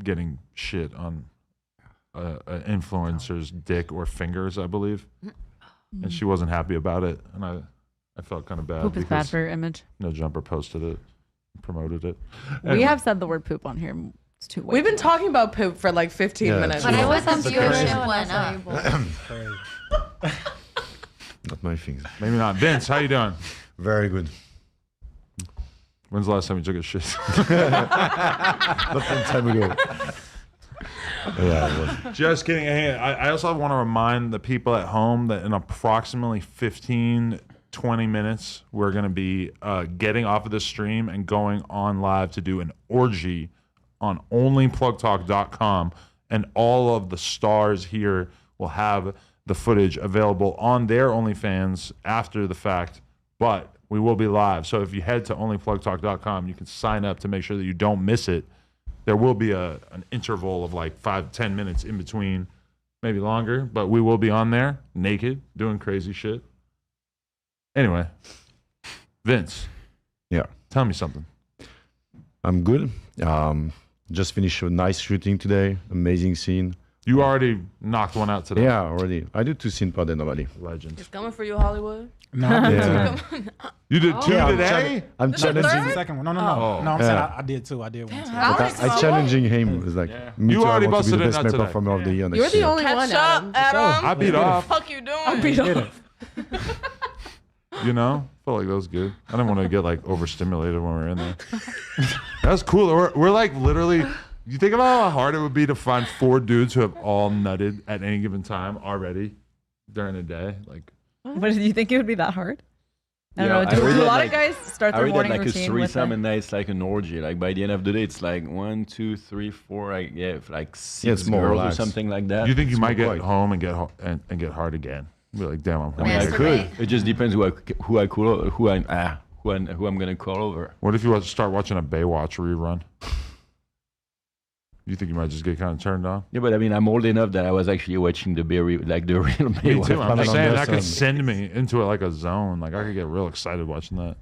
getting shit on an influencer's dick or fingers, I believe, and she wasn't happy about it, and I felt kind of bad. Poop is bad for your image. No Jumper posted it, promoted it. We Anyway. have said the word poop on here. It's too. We've been talking about poop for like 15 minutes. But I was on That's viewership crazy. went up. Not my thing. Maybe not. Vince, how you doing? Very good. When's the last time you took a shit? Not some time ago. Yeah, it was. Just kidding. Hey, I also want to remind the people at home that in approximately 15, 20 minutes, we're going to be getting off of the stream and going on live to do an orgy on onlyplugtalk.com. And all of the stars here will have the footage available on their OnlyFans after the fact. But we will be live. So if you head to onlyplugtalk.com, you can sign up to make sure that you don't miss it. There will be an interval of like 5-10 minutes in between, maybe longer, but we will be on there naked doing crazy shit. Anyway, Vince. Yeah. Tell me something. I'm good. Just finished a nice shooting today. Amazing scene. You already knocked one out today. Yeah, already. I do 2 scenes per day normally. Legend. It's coming for you, Hollywood. No, I did Yeah. too. You did 2 Yeah, today? I'm This is the challenging. second one. No. Oh. No, I'm saying Yeah. I did too. I did one too. But I'm challenging him. It's like, me You too, I already want to be busted the it best out male today. performer of the year next You're the year. only one, Catch up, Adam. Adam. I beat off. Fuck you doing? I did it. You know, felt like that was good. I didn't want to get like overstimulated when we were in there. That's cool. We're like literally. You think about how hard it would be to find 4 dudes who have all nutted at any given time already during the day. Like, But do you think it would be that hard? I don't Yeah, know. I Do read a that, lot like- of guys start I their read that morning like a routine with threesome, a, and then it's like an orgy. Like by the end of the day, it's like 1, 2, 3, 4, like like 6 it's more girls or relaxed. something like that. you think you might get quite. home and get hard again? Be like, damn, I'm I mean, I horny. could. Masturbate. It just depends who I'm gonna call over. What if you start watching a Baywatch rerun? You think you might just get kind of turned on? Yeah, but I mean, I'm old enough that I was actually watching the real Me too. Baywatch. I'm just Pamela saying that could Anderson. send me into like a zone. Like I could get real excited watching that.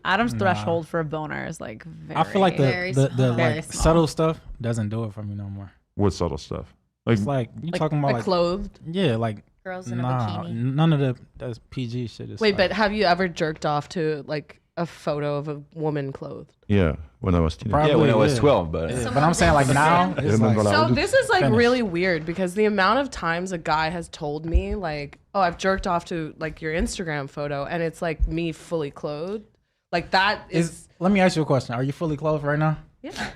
Adam's Nah. threshold for a boner is like very. I feel like Very the small. Very like small. subtle stuff doesn't do it for me no more. What subtle stuff? Like, It's like you talking about Like like clothed. yeah, like Girls in a nah, bikini. none of that's PG shit. Is Wait, like, but have you ever jerked off to like a photo of a woman clothed? Yeah, when I was teenager. Probably, Yeah, when I was yeah. 12, but Yeah, but I'm saying like now, I it's remember like, like, So this is like Finished. really weird because the amount of times a guy has told me like, "Oh, I've jerked off to like your Instagram photo," and it's like me fully clothed. Like that is let me ask you a question. Are you fully clothed right now? yeah.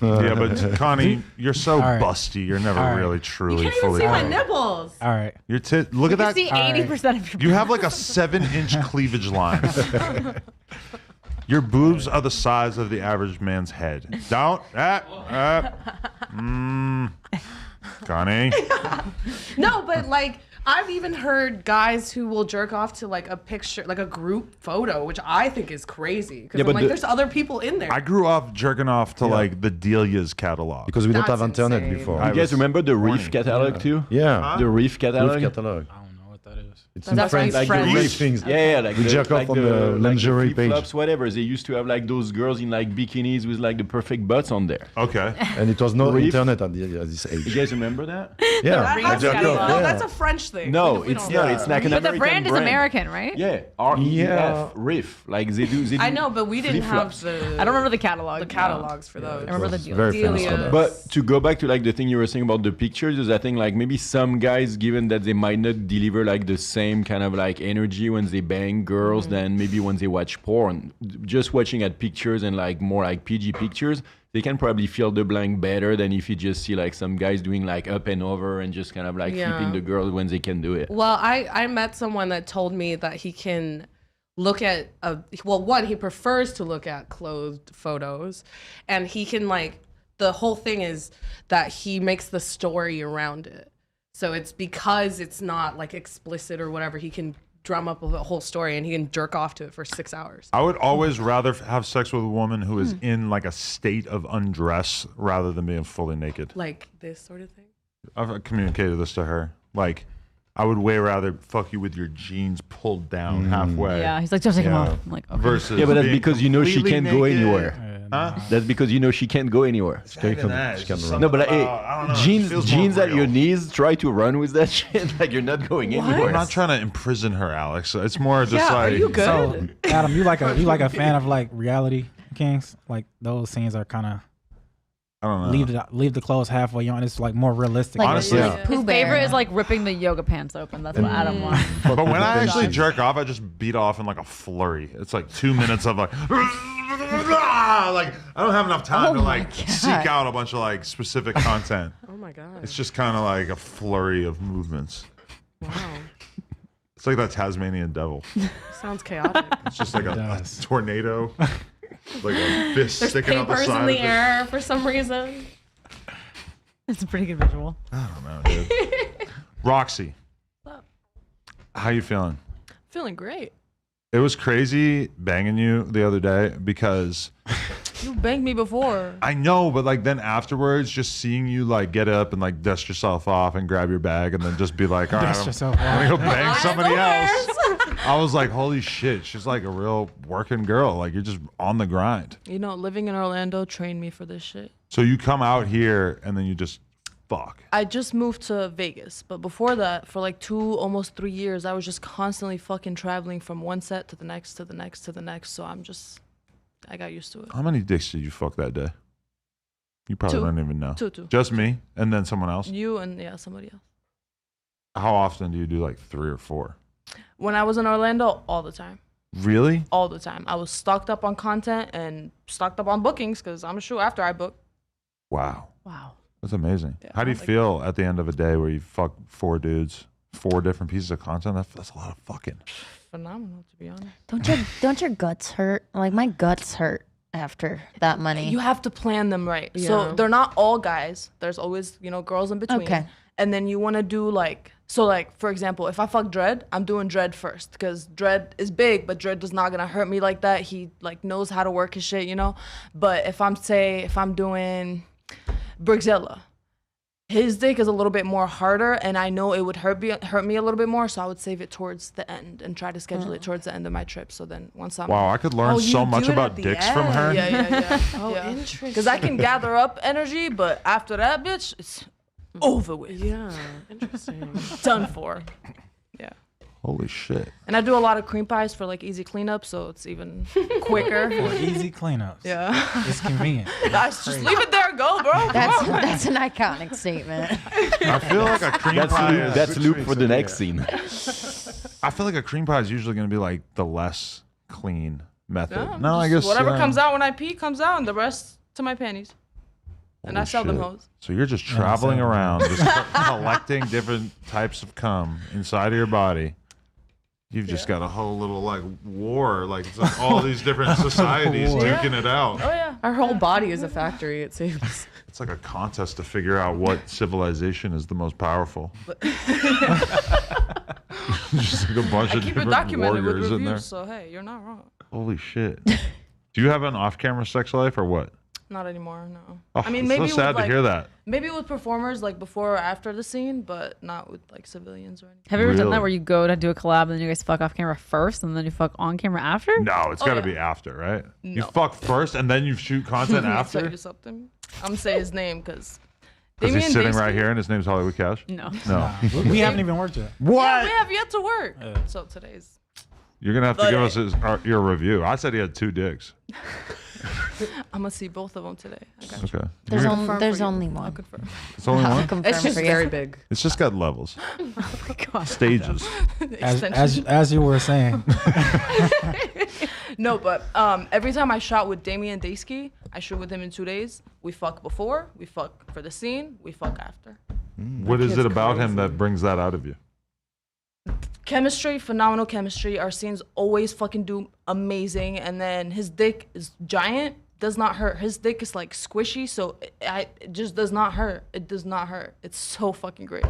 yeah, but Connie, you're so All right. busty. You're never All right. really You truly can't even fully see my clothed. nipples. All right. Your look at You that. see All right. 80% of your. You have like a 7-inch cleavage line. Your boobs are the size of the average man's head. Don't. Connie. No, but like I've even heard guys who will jerk off to like a picture, like a group photo, which I think is crazy. Because Yeah, I'm but like, the- there's other people in there. I grew up jerking off to like the Delia's catalog. Because we don't That's have internet insane. before. I you guys was remember the horny. Reef catalog too? Yeah, The Reef catalog? Roof catalog. I don't know what that is. It's That's in French. like Like French. the Reef things. Yeah, like We the, jerk off like on the lingerie page. flip-flops, whatever. They used to have like those girls in like bikinis with like the perfect butts on there. Okay. And it was no Reef. internet at this You age. guys remember that? Yeah, That I has to jerked be- off. no, Yeah. that's a French thing. No, We it's don't not. know It's that. like an But the American brand is American, right? Yeah, REF, Yeah. Reef. Like they do. I know, but we didn't have flip-flops. the. I don't remember the catalog. the catalogs for those. I remember the It's deal. very famous for Delia. that. But to go back to like the thing you were saying about the pictures is I think like maybe some guys, given that they might not deliver like the same same kind of like energy when they bang girls than maybe when they watch porn. Just watching at pictures and like more like PG pictures, they can probably fill the blank better than if you just see like some guys doing like up and over and just kind of like flipping the girl when they can do it. Well, I met someone that told me that he can look at one, he prefers to look at clothed photos, and he can like, the whole thing is that he makes the story around it. So it's because it's not like explicit or whatever, he can drum up a whole story and he can jerk off to it for 6 hours. I would always rather have sex with a woman who is in like a state of undress rather than being fully naked. Like this sort of thing? I've communicated this to her. Like, I would way rather fuck you with your jeans pulled down halfway. Yeah, he's like, don't take them off. I'm like, okay. Versus Yeah, but that's being because you know she completely can't go naked. anywhere. Huh? That's because you know she can't go anywhere. It's not even that. It's just something No, but like, about- I don't know, it feels more jeans at real. your knees. Try to run with that shit. Like you're not going anywhere. I'm not trying to imprison her, Alex. It's more just Yeah, like. are you good? So, Adam, you like a fan of like reality kings? Like those scenes are kind of I don't know. leave the clothes halfway on. It's like more realistic. Like, Honestly, like Pooh His Bear. favorite is like ripping the yoga pants open. That's what Adam wants. But when I actually jerk off, I just beat off in like a flurry. It's like 2 minutes of like, like I don't have enough time to like seek out a bunch of like specific content. Oh my God. It's just kind of like a flurry of movements. Wow. It's like that Tasmanian devil. Sounds chaotic. It's just like a does. tornado, like a fist There's sticking out the papers side in the of it. air for some reason. It's a pretty good visual. I don't know, dude. Roxy, how you feeling? Feeling great. It was crazy banging you the other day because You banged me before. I know, but like then afterwards, just seeing you like get up and like dust yourself off and grab your bag and then just be like, all right, Dust I'm yourself gonna go off. bang somebody else. I was like, holy shit, she's like a real working girl. Like you're just on the grind. You know, living in Orlando trained me for this shit. So you come out here and then you just fuck. I just moved to Vegas, but before that, for like 2, almost 3 years, I was just constantly fucking traveling from one set to the next, to the next, to the next. So I got used to it. How many dicks did you fuck that day? You probably 2. don't even know. 2. Just me and then someone else? You and somebody else. How often do you do like 3 or 4? When I was in Orlando, all the time. Really? All the time. I was stocked up on content and stocked up on bookings because I'm a shoot after I book. Wow. Wow. That's amazing. Yeah, How do you like- feel at the end of a day where you fuck 4 dudes, 4 different pieces of content? That's a lot of fucking. Phenomenal, to be honest. Don't your guts hurt? Like my guts hurt after that money. You have to plan them right. Yeah. So they're not all guys. There's always, girls in between. Okay. And then you want to do for example, if I fuck Dread, I'm doing Dread first because Dread is big, but Dread is not gonna hurt me like that. He like knows how to work his shit, But if I'm doing Brigzilla, his dick is a little bit more harder, and I know it would hurt me a little bit more, so I would save it towards the end and try to schedule it towards the end of my trip. So then once I'm Wow, I could learn you so do much it about at the dicks from her. yeah. Oh, Yeah. interesting. Because I can gather up energy, but after that, bitch, it's over with. Yeah, interesting. Done for. Yeah. Holy shit. And I do a lot of cream pies for like easy cleanup, so it's even quicker. For easy cleanups. Yeah. It's convenient. Guys, just leave it there, go, bro. That's an iconic statement. I feel like a cream pie. That's Luke for the next scene. I feel like a cream pie is usually going to be like the less clean method. Yeah, No, I just guess whatever comes out when I pee comes out, and the rest to my panties. And I Holy sell them shit. hoes. So you're just traveling around, just collecting different types of cum inside of your body. You've just got a whole little like war, like it's like all these different societies War. duking it out. Oh yeah. Our whole body is a factory, it seems. It's like a contest to figure out what civilization is the most powerful. Just like a bunch I of keep it different documented with warriors in there. reviews, so hey, you're not wrong. Holy shit. Do you have an off-camera sex life or what? Not anymore, no. Oh, I mean, it's maybe so sad with, to like, hear that. Maybe with performers, like before or after the scene, but not with like civilians or anything. Have you ever done Really? that where you go to do a collab and then you guys fuck off camera first and then you fuck on camera after? No, it's Oh, got to yeah. be after, right? You No. fuck first and then you shoot content Tell after? you something. I'm gonna say his name because Because he's sitting right here and his name's Hollywood Cash? No. No. We haven't even worked yet. Yeah, What? we have yet to work. So today's You're going to have to give us your review. I said he had 2 dicks. I'm gonna see both of them today. I got you. Okay. There's You're- only there's only I'll one. confirm. It's only I'll one. confirm It's just for you. very big. It's just got levels, Oh my god. stages. As you were saying. No, but every time I shot with Damian Daysky, I shoot with him in 2 days. We fuck before, we fuck for the scene, we fuck after. What is it about him that brings that out of you? Chemistry, phenomenal chemistry. Our scenes always fucking do amazing. And then his dick is giant, does not hurt. His dick is like squishy, so it just does not hurt. It does not hurt. It's so fucking great.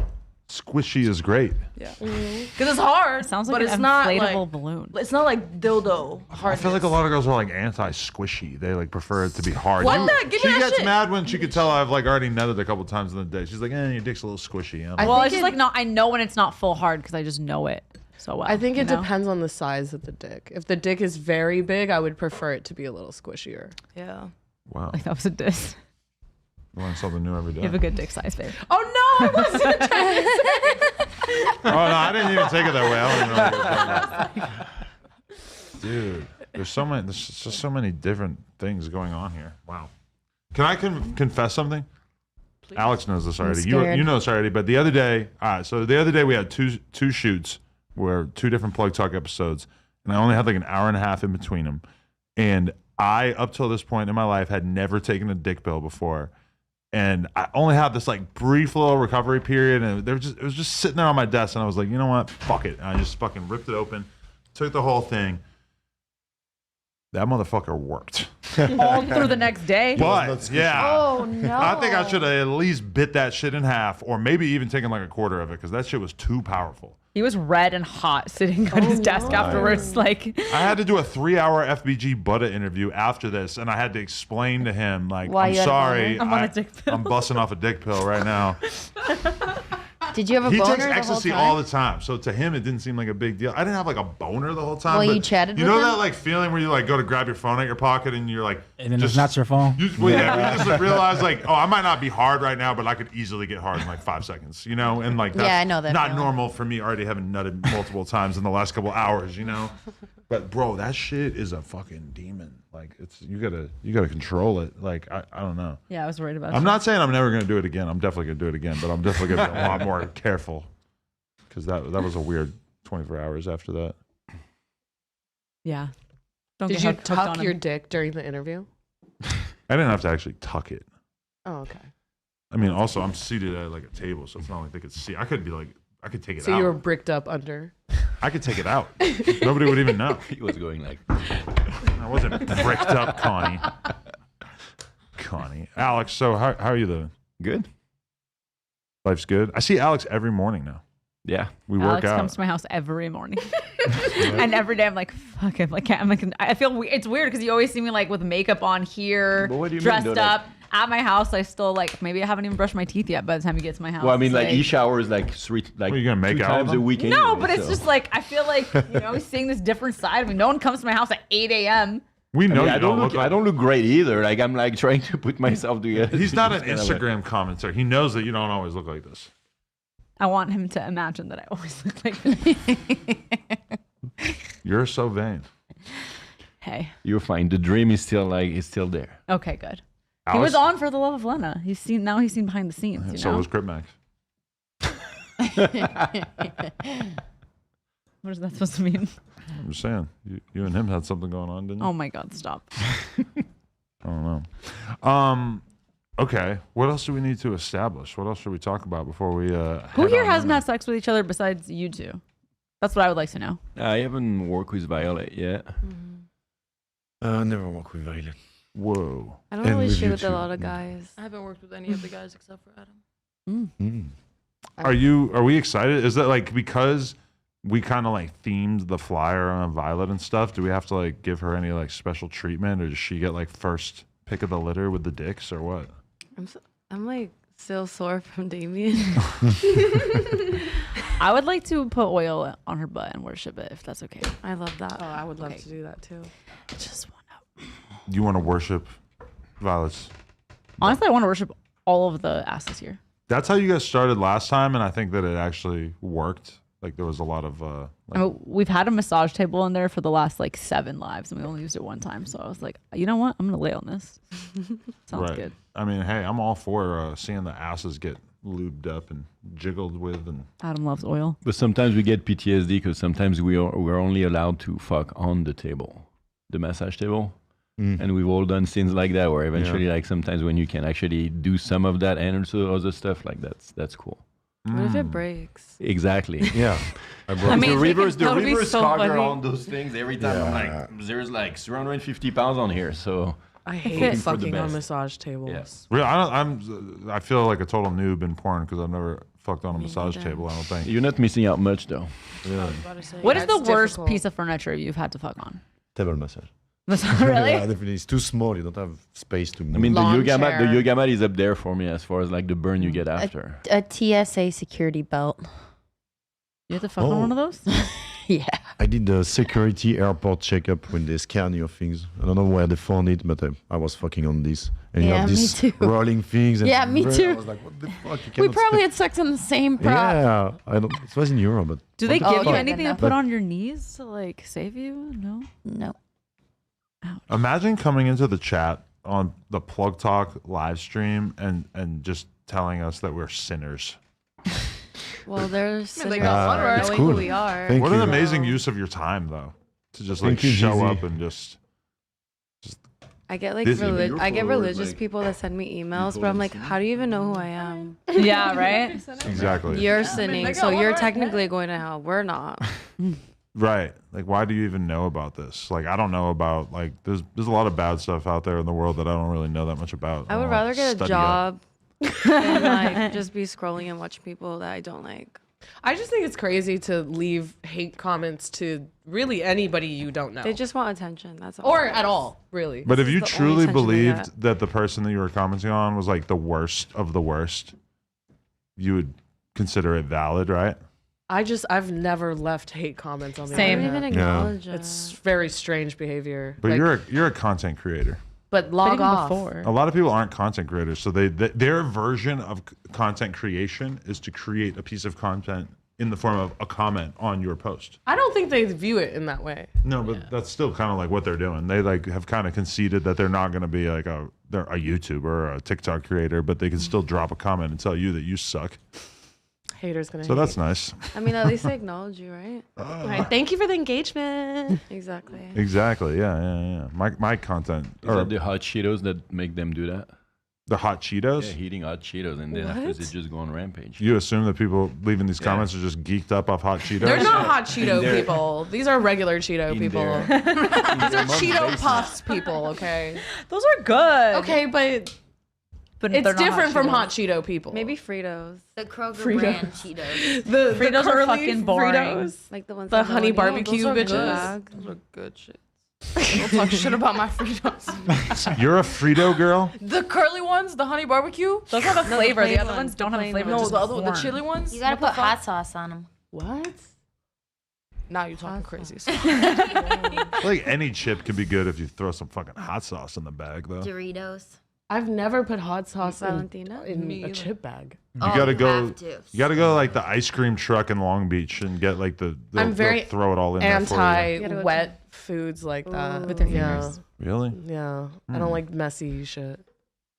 Squishy is great. Yeah. Because it's hard. Sounds like but an it's not inflatable like, balloon. It's not like dildo hard. I feel like a lot of girls are like anti-squishy. They like prefer it to be hard. What the? Give She me that gets shit. mad when she could tell I've like already nutted a couple times in the day. She's like, your dick's a little squishy. I Well, think it's just like no, I know when it's not full hard because I just know it so well. I think it you know? depends on the size of the dick. If the dick is very big, I would prefer it to be a little squishier. Yeah. Wow. Like that was a diss. Learn something new every day. You have a good dick size, babe. Oh no, I wasn't trying to say. Oh no, I didn't even take it that way. I don't even know what you're talking about. Dude, there's just so many different things going on here. Wow. Can I confess something? Please. Alex knows this already. scared. You know this already. But the other day, so the other day we had two shoots where 2 different Plug Talk episodes, and I only had like an hour and a half in between them. And I, up till this point in my life, had never taken a dick pill before. And I only had this like brief little recovery period, and it was just sitting there on my desk, and I was like, you know what, fuck it. And I just fucking ripped it open, took the whole thing. That motherfucker worked. All through the next day. But yeah, Oh no. I think I should have at least bit that shit in half, or maybe even taken like a quarter of it, because that shit was too powerful. He was red and hot sitting on his desk afterwards. Like I had to do a 3-hour FBG Butta interview after this, and I had to explain to him like, Why I'm you had a sorry, boner? I'm on a dick pill. I'm busting off a dick pill right now. Did you have a He boner takes the ecstasy whole time? all the time, so to him it didn't seem like a big deal. I didn't have like a boner the whole time. Well, but you chatted You with know him? that like feeling where you like go to grab your phone out your pocket and you're like, And then it's not your phone. You just realize like, oh, I might not be hard right now, but I could easily get hard in like 5 seconds, you know? And like that's Yeah, I know that not feeling. normal for me already having nutted multiple times in the last couple hours, you know? But bro, that shit is a fucking demon. Like it's you gotta control it. Like I don't know. yeah, I was worried about. I'm not saying I'm never gonna do it again. I'm definitely gonna do it again, but I'm definitely gonna be a lot more careful. Because that was a weird 24 hours after that. Yeah. Don't Did get you hooked on tuck him. your dick during the interview? I didn't have to actually tuck it. Oh, okay. I mean, also I'm seated at like a table, so it's not like they could see. I could take it So out. you were bricked up under. I could take it out. Nobody would even know. He was going like, I wasn't bricked up, Connie. Alex, so how are you doing? good. Life's good. I see Alex every morning now. Yeah. We work Alex out. comes to my house every morning, and every day I'm like, "Fuck him!" Like I'm like, I feel it's weird because you always see me like with makeup on here, But what do you mean, dressed though, like- up. At my house, I still like maybe I haven't even brushed my teeth yet by the time he gets to my house. Well, I mean, It's like he showers like What, you gonna make 2 out with times a him? week. No, anyway, but it's so. just like I feel like he's seeing this different side of me. No one comes to my house at 8 a.m. We I know mean, you I don't look. like I don't look great either. Like I'm like trying to put myself together. He's not an It's kinda like- Instagram commenter. He knows that you don't always look like this. I want him to imagine that I always look like this. You're so vain. Hey, You're fine. The dream is still there. okay, good. Alex, He was on For the Love of Lena. He's seen behind the scenes. You so know? was Crip Max. What is that supposed to mean? I'm just saying. You and him had something going on, didn't you? Oh my God, stop. I don't know. Okay. What else do we need to establish? What else should we talk about before we Who here hasn't had sex with each other besides you two? That's what I would like to know. I haven't worked with Violet yet. Never work with Violet. Whoa. I don't And really with shoot with a YouTube. lot of guys. I haven't worked with any of the guys except for Adam. Are we excited? Is that like because we kind of like themed the flyer on Violet and stuff? Do we have to like give her any like special treatment, or does she get like first pick of the litter with the dicks, or what? I'm like still sore from Damien. I would like to put oil on her butt and worship it, if that's okay. I love that. Oh, I would love Okay. to do that too. Just want to. You want to worship Violet's? Honestly, I want to worship all of the asses here. That's how you guys started last time, and I think that it actually worked. Like there was a lot of I mean, we've had a massage table in there for the last like 7 lives, and we only used it one time. So I was like, you know what? I'm gonna lay on this. Sounds good. I mean, hey, I'm all for seeing the asses get lubed up and jiggled with, and Adam loves oil. But sometimes we get PTSD because sometimes we're only allowed to fuck on the table, the massage table. And we've all done things like that where eventually, like sometimes when you can actually do some of that and also other stuff, like that's cool. What if it breaks? Exactly. Yeah. I mean, the reverse that would be so cogger funny. on those things every time. I'm like, there's like 350 pounds on here, so I hate for the fucking on best. massage tables. Yes. really, I feel like a total noob in porn because I've never fucked on a massage table. I don't think. You're not missing out much though. What is the That's worst difficult. piece of furniture you've had to fuck on? Table massage. Really? Yeah, definitely. It's too small. You don't have space to move. I mean, the Lawn yoga mat chair. is up there for me as far as like the burn you get after. A TSA security belt. You have to fuck on one of those? Yeah. I did the security airport checkup when they scan your things. I don't know where they found it, but I was fucking on this. And you Yeah, have me these too. rolling things. And Yeah, me I too. was like, what the fuck? You We cannot probably step- had sex on the same prop. Yeah, I don't. It was in Europe, but Do they what the give you fuck? anything to no. put on your knees to like save you? No. No. Imagine coming into the chat on the Plug Talk live stream and just telling us that we're sinners. Well, there's they got one right. knowing It's who cool. we are. Thank What you. an amazing use of your time, though, to just like Thank you, show Jeezy. up and just. I get like Disney. Your I get followers, religious like, people that send me emails, people but I'm that like, sin. how do you even know who I am? Yeah, right? Exactly. You're sinning, they so got one you're right. technically going to hell. We're not. Right. Like, why do you even know about this? Like, I don't know about, like, there's a lot of bad stuff out there in the world that I don't really know that much about. I would don't, rather like, get a study up. job than like just be scrolling and watch people that I don't like. I just think it's crazy to leave hate comments to really anybody you don't know. They just want attention. That's all. or it at is. all, really. But if you the only truly attention they believed get. that the person that you were commenting on was like the worst of the worst, you would consider it valid, right? I've never left hate comments on the Same. I don't even internet. acknowledge it. It's very strange behavior. But Like, you're a content creator. but But log even off. before. A lot of people aren't content creators, so their version of content creation is to create a piece of content in the form of a comment on your post. I don't think they view it in that way. No, but that's still kind of like what they're doing. They like have kind of conceded that they're not going to be like they're a YouTuber or a TikTok creator, but they can still drop a comment and tell you that you suck. Haters gonna. So hate. that's nice. I mean, at least they acknowledge you, right? All right, thank you for the engagement. Exactly. Exactly. Yeah. My content Is or that the hot Cheetos that make them do that? the hot Cheetos. Yeah, eating hot Cheetos and then after they just go on rampage. You assume that people leaving these comments are just geeked up off hot Cheetos. They're not hot Cheeto their- people. These are regular Cheeto In people. their- These are Cheeto Puffs people. Okay. Those are good. Okay, but But it's they're not different from Cheetos. hot Cheeto people. Maybe Fritos, The Kroger Fritos. brand Cheetos. the Fritos are curly fucking boring. Fritos. like the ones The that no honey one- No, barbecue those are bitches. good. Those are good shit. Don't talk shit about my Fritos. You're a Frito girl. The curly ones, the honey barbecue. Those have a No, the flavor. The plain other ones, ones don't the have a plain flavor. ones. No, just the other, the corn. chili ones. You gotta What the put hot fuck? sauce on them. What? Now you're talking Hot crazy. I feel like any chip can be good if you throw some fucking hot sauce in the bag, though. Doritos. I've never put hot sauce Valentina? in Me a either. chip bag. You Oh, gotta you go. have to. You gotta go like the ice cream truck in Long Beach and get like they'll very throw it all in there for you. Anti-wet foods like that. With your yeah. fingers. Really Yeah. I don't like messy shit.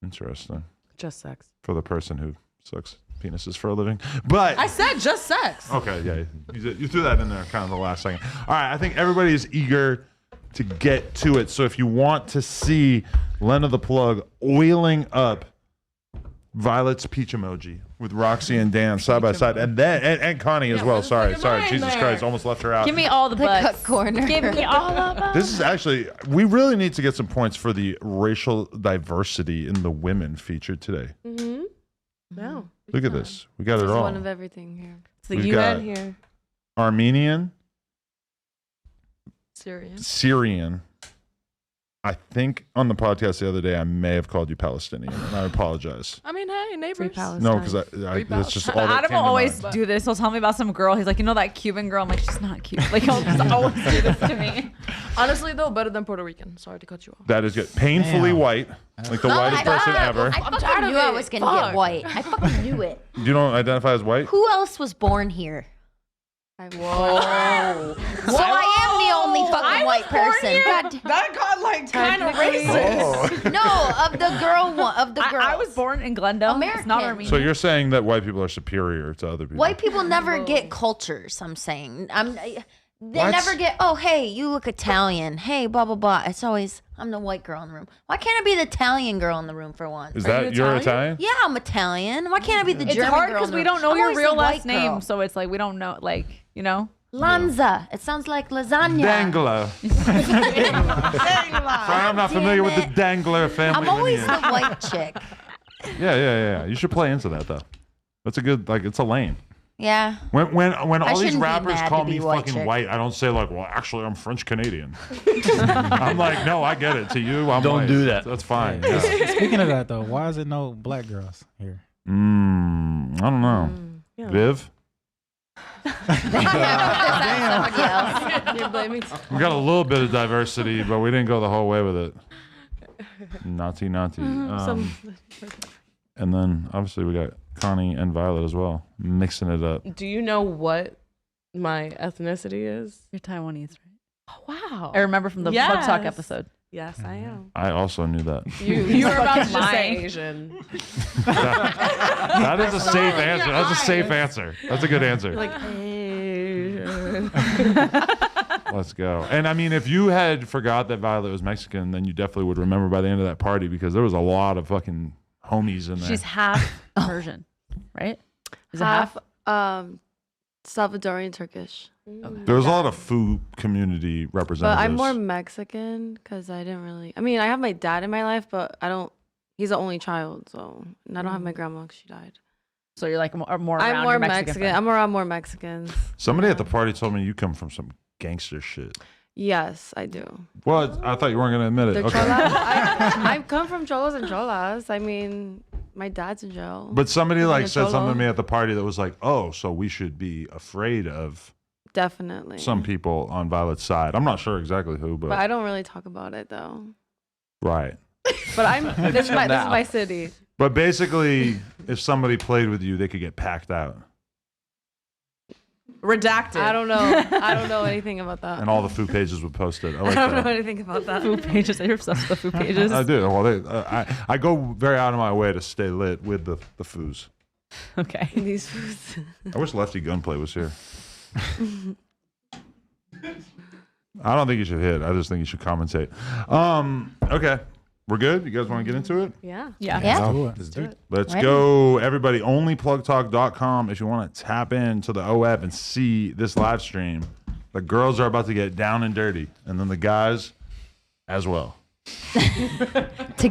interesting Just sex. for the person who sucks penises for a living. But I said just sex. okay, yeah, you threw that in there kind of the last second. All right, I think everybody is eager to get to it. So if you want to see Lena the Plug oiling up Violet's peach emoji with Roxy and Dan side by side, and then and Connie as well. Sorry, Jesus Christ, almost left her out. Give me all the The butts. cut corner. Give me all of them. This is actually, we really need to get some points for the racial diversity in the women featured today. Mm-hmm. No. Look at this. We got it There's all. one of everything here. It's the We've UN got- here. Armenian, Syrian. Syrian. I think on the podcast the other day, I may have called you Palestinian, and I apologize. I mean, hey, Free neighbors. Palestine. No, because Free that's just all that Adam came will to always mind. do this. He'll tell me about some girl. He's like, you know that Cuban girl? I'm like, she's not cute. Like, he'll just always do this to me. Honestly, though, better than Puerto Rican. Sorry to cut you off. That is good. Painfully Damn. white, like the whitest person ever. I tired fucking of knew I it. was gonna Fuck. get white. I fucking knew it. You don't identify as white? Who else was born here? Whoa. So I am the only fucking white person. God, That got like kind of racist. no, of the girl one, of the girls. I was born in Glendale. It's not American. Armenian. So you're saying that white people are superior to other people? White people never get cultures. I'm saying. They What? never get. Oh, hey, you look Italian. Hey, blah blah blah. It's always I'm the white girl in the room. Why can't I be the Italian girl in the room for once? Is that you're Italian? Yeah, I'm Italian. Why can't I be the It's German hard girl? because in the we room? don't know I'm your always real the white last name, girl. so it's like we don't know, like, you know. Lanza. It sounds like lasagna. Dangler. Sorry, I'm not familiar with the Dangler family. I'm always lineage. the white chick. Yeah. You should play into that though. That's a good it's a lane. Yeah. When all these shouldn't be rappers mad call to me be white fucking chick. white, I don't say like, well, actually, I'm French Canadian. I'm like, no, I get it. To you, I'm Don't white. do that. That's fine. Yeah. Yeah. Speaking of that though, why is it no black girls here? I don't know. Viv, Somebody else. You're blaming. we got a little bit of diversity, but we didn't go the whole way with it. Naughty. And then obviously we got Connie and Violet as well, mixing it up. Do you know what my ethnicity is? You're Taiwanese, right? Oh, wow. I remember from the Plug Talk Yes. episode. Yes, I am. I also knew that. You were about to just say lying. Asian. That is a safe answer. That's a safe answer. That's a good answer. Like Asian. Let's go. And I mean, if you had forgot that Violet was Mexican, then you definitely would remember by the end of that party because there was a lot of fucking homies in there. She's half Persian, right? Is it Half Salvadorian Turkish. There was a lot of food community But representatives. I'm more Mexican because I didn't really. I mean, I have my dad in my life, but I don't. He's the only child, so and I don't have my grandma 'cause she died. So you're like more around I'm more your Mexican. friends. I'm around more Mexicans. Somebody at the party told me you come from some gangster shit. Yes, I do. Well, I thought you weren't going to admit it. The Okay. cholas. I come from cholos and cholas. I mean, my dad's in jail. But somebody like a said something cholo. to me at the party that was like, "Oh, so we should be afraid of Definitely. some people on Violet's side." I'm not sure exactly who, but, But I don't really talk about it though. right. But this is my city. But basically, if somebody played with you, they could get packed out, Redacted. I don't know. I don't know anything about that. and all the food pages would post it. I I like don't know that. anything about that. Food pages. You're obsessed with the food pages. I do. Well, I go very out of my way to stay lit with the foos. Okay. These foods. I wish Lefty Gunplay was here. I don't think you should hit. I just think you should commentate. Okay. We're good? You guys want to get into it? Yeah. Yeah. Yeah. Let's do it. Let's Ready. go, everybody. Onlyplugtalk.com if you want to tap into the OF and see this live stream. The girls are about to get down and dirty, and then the guys as well.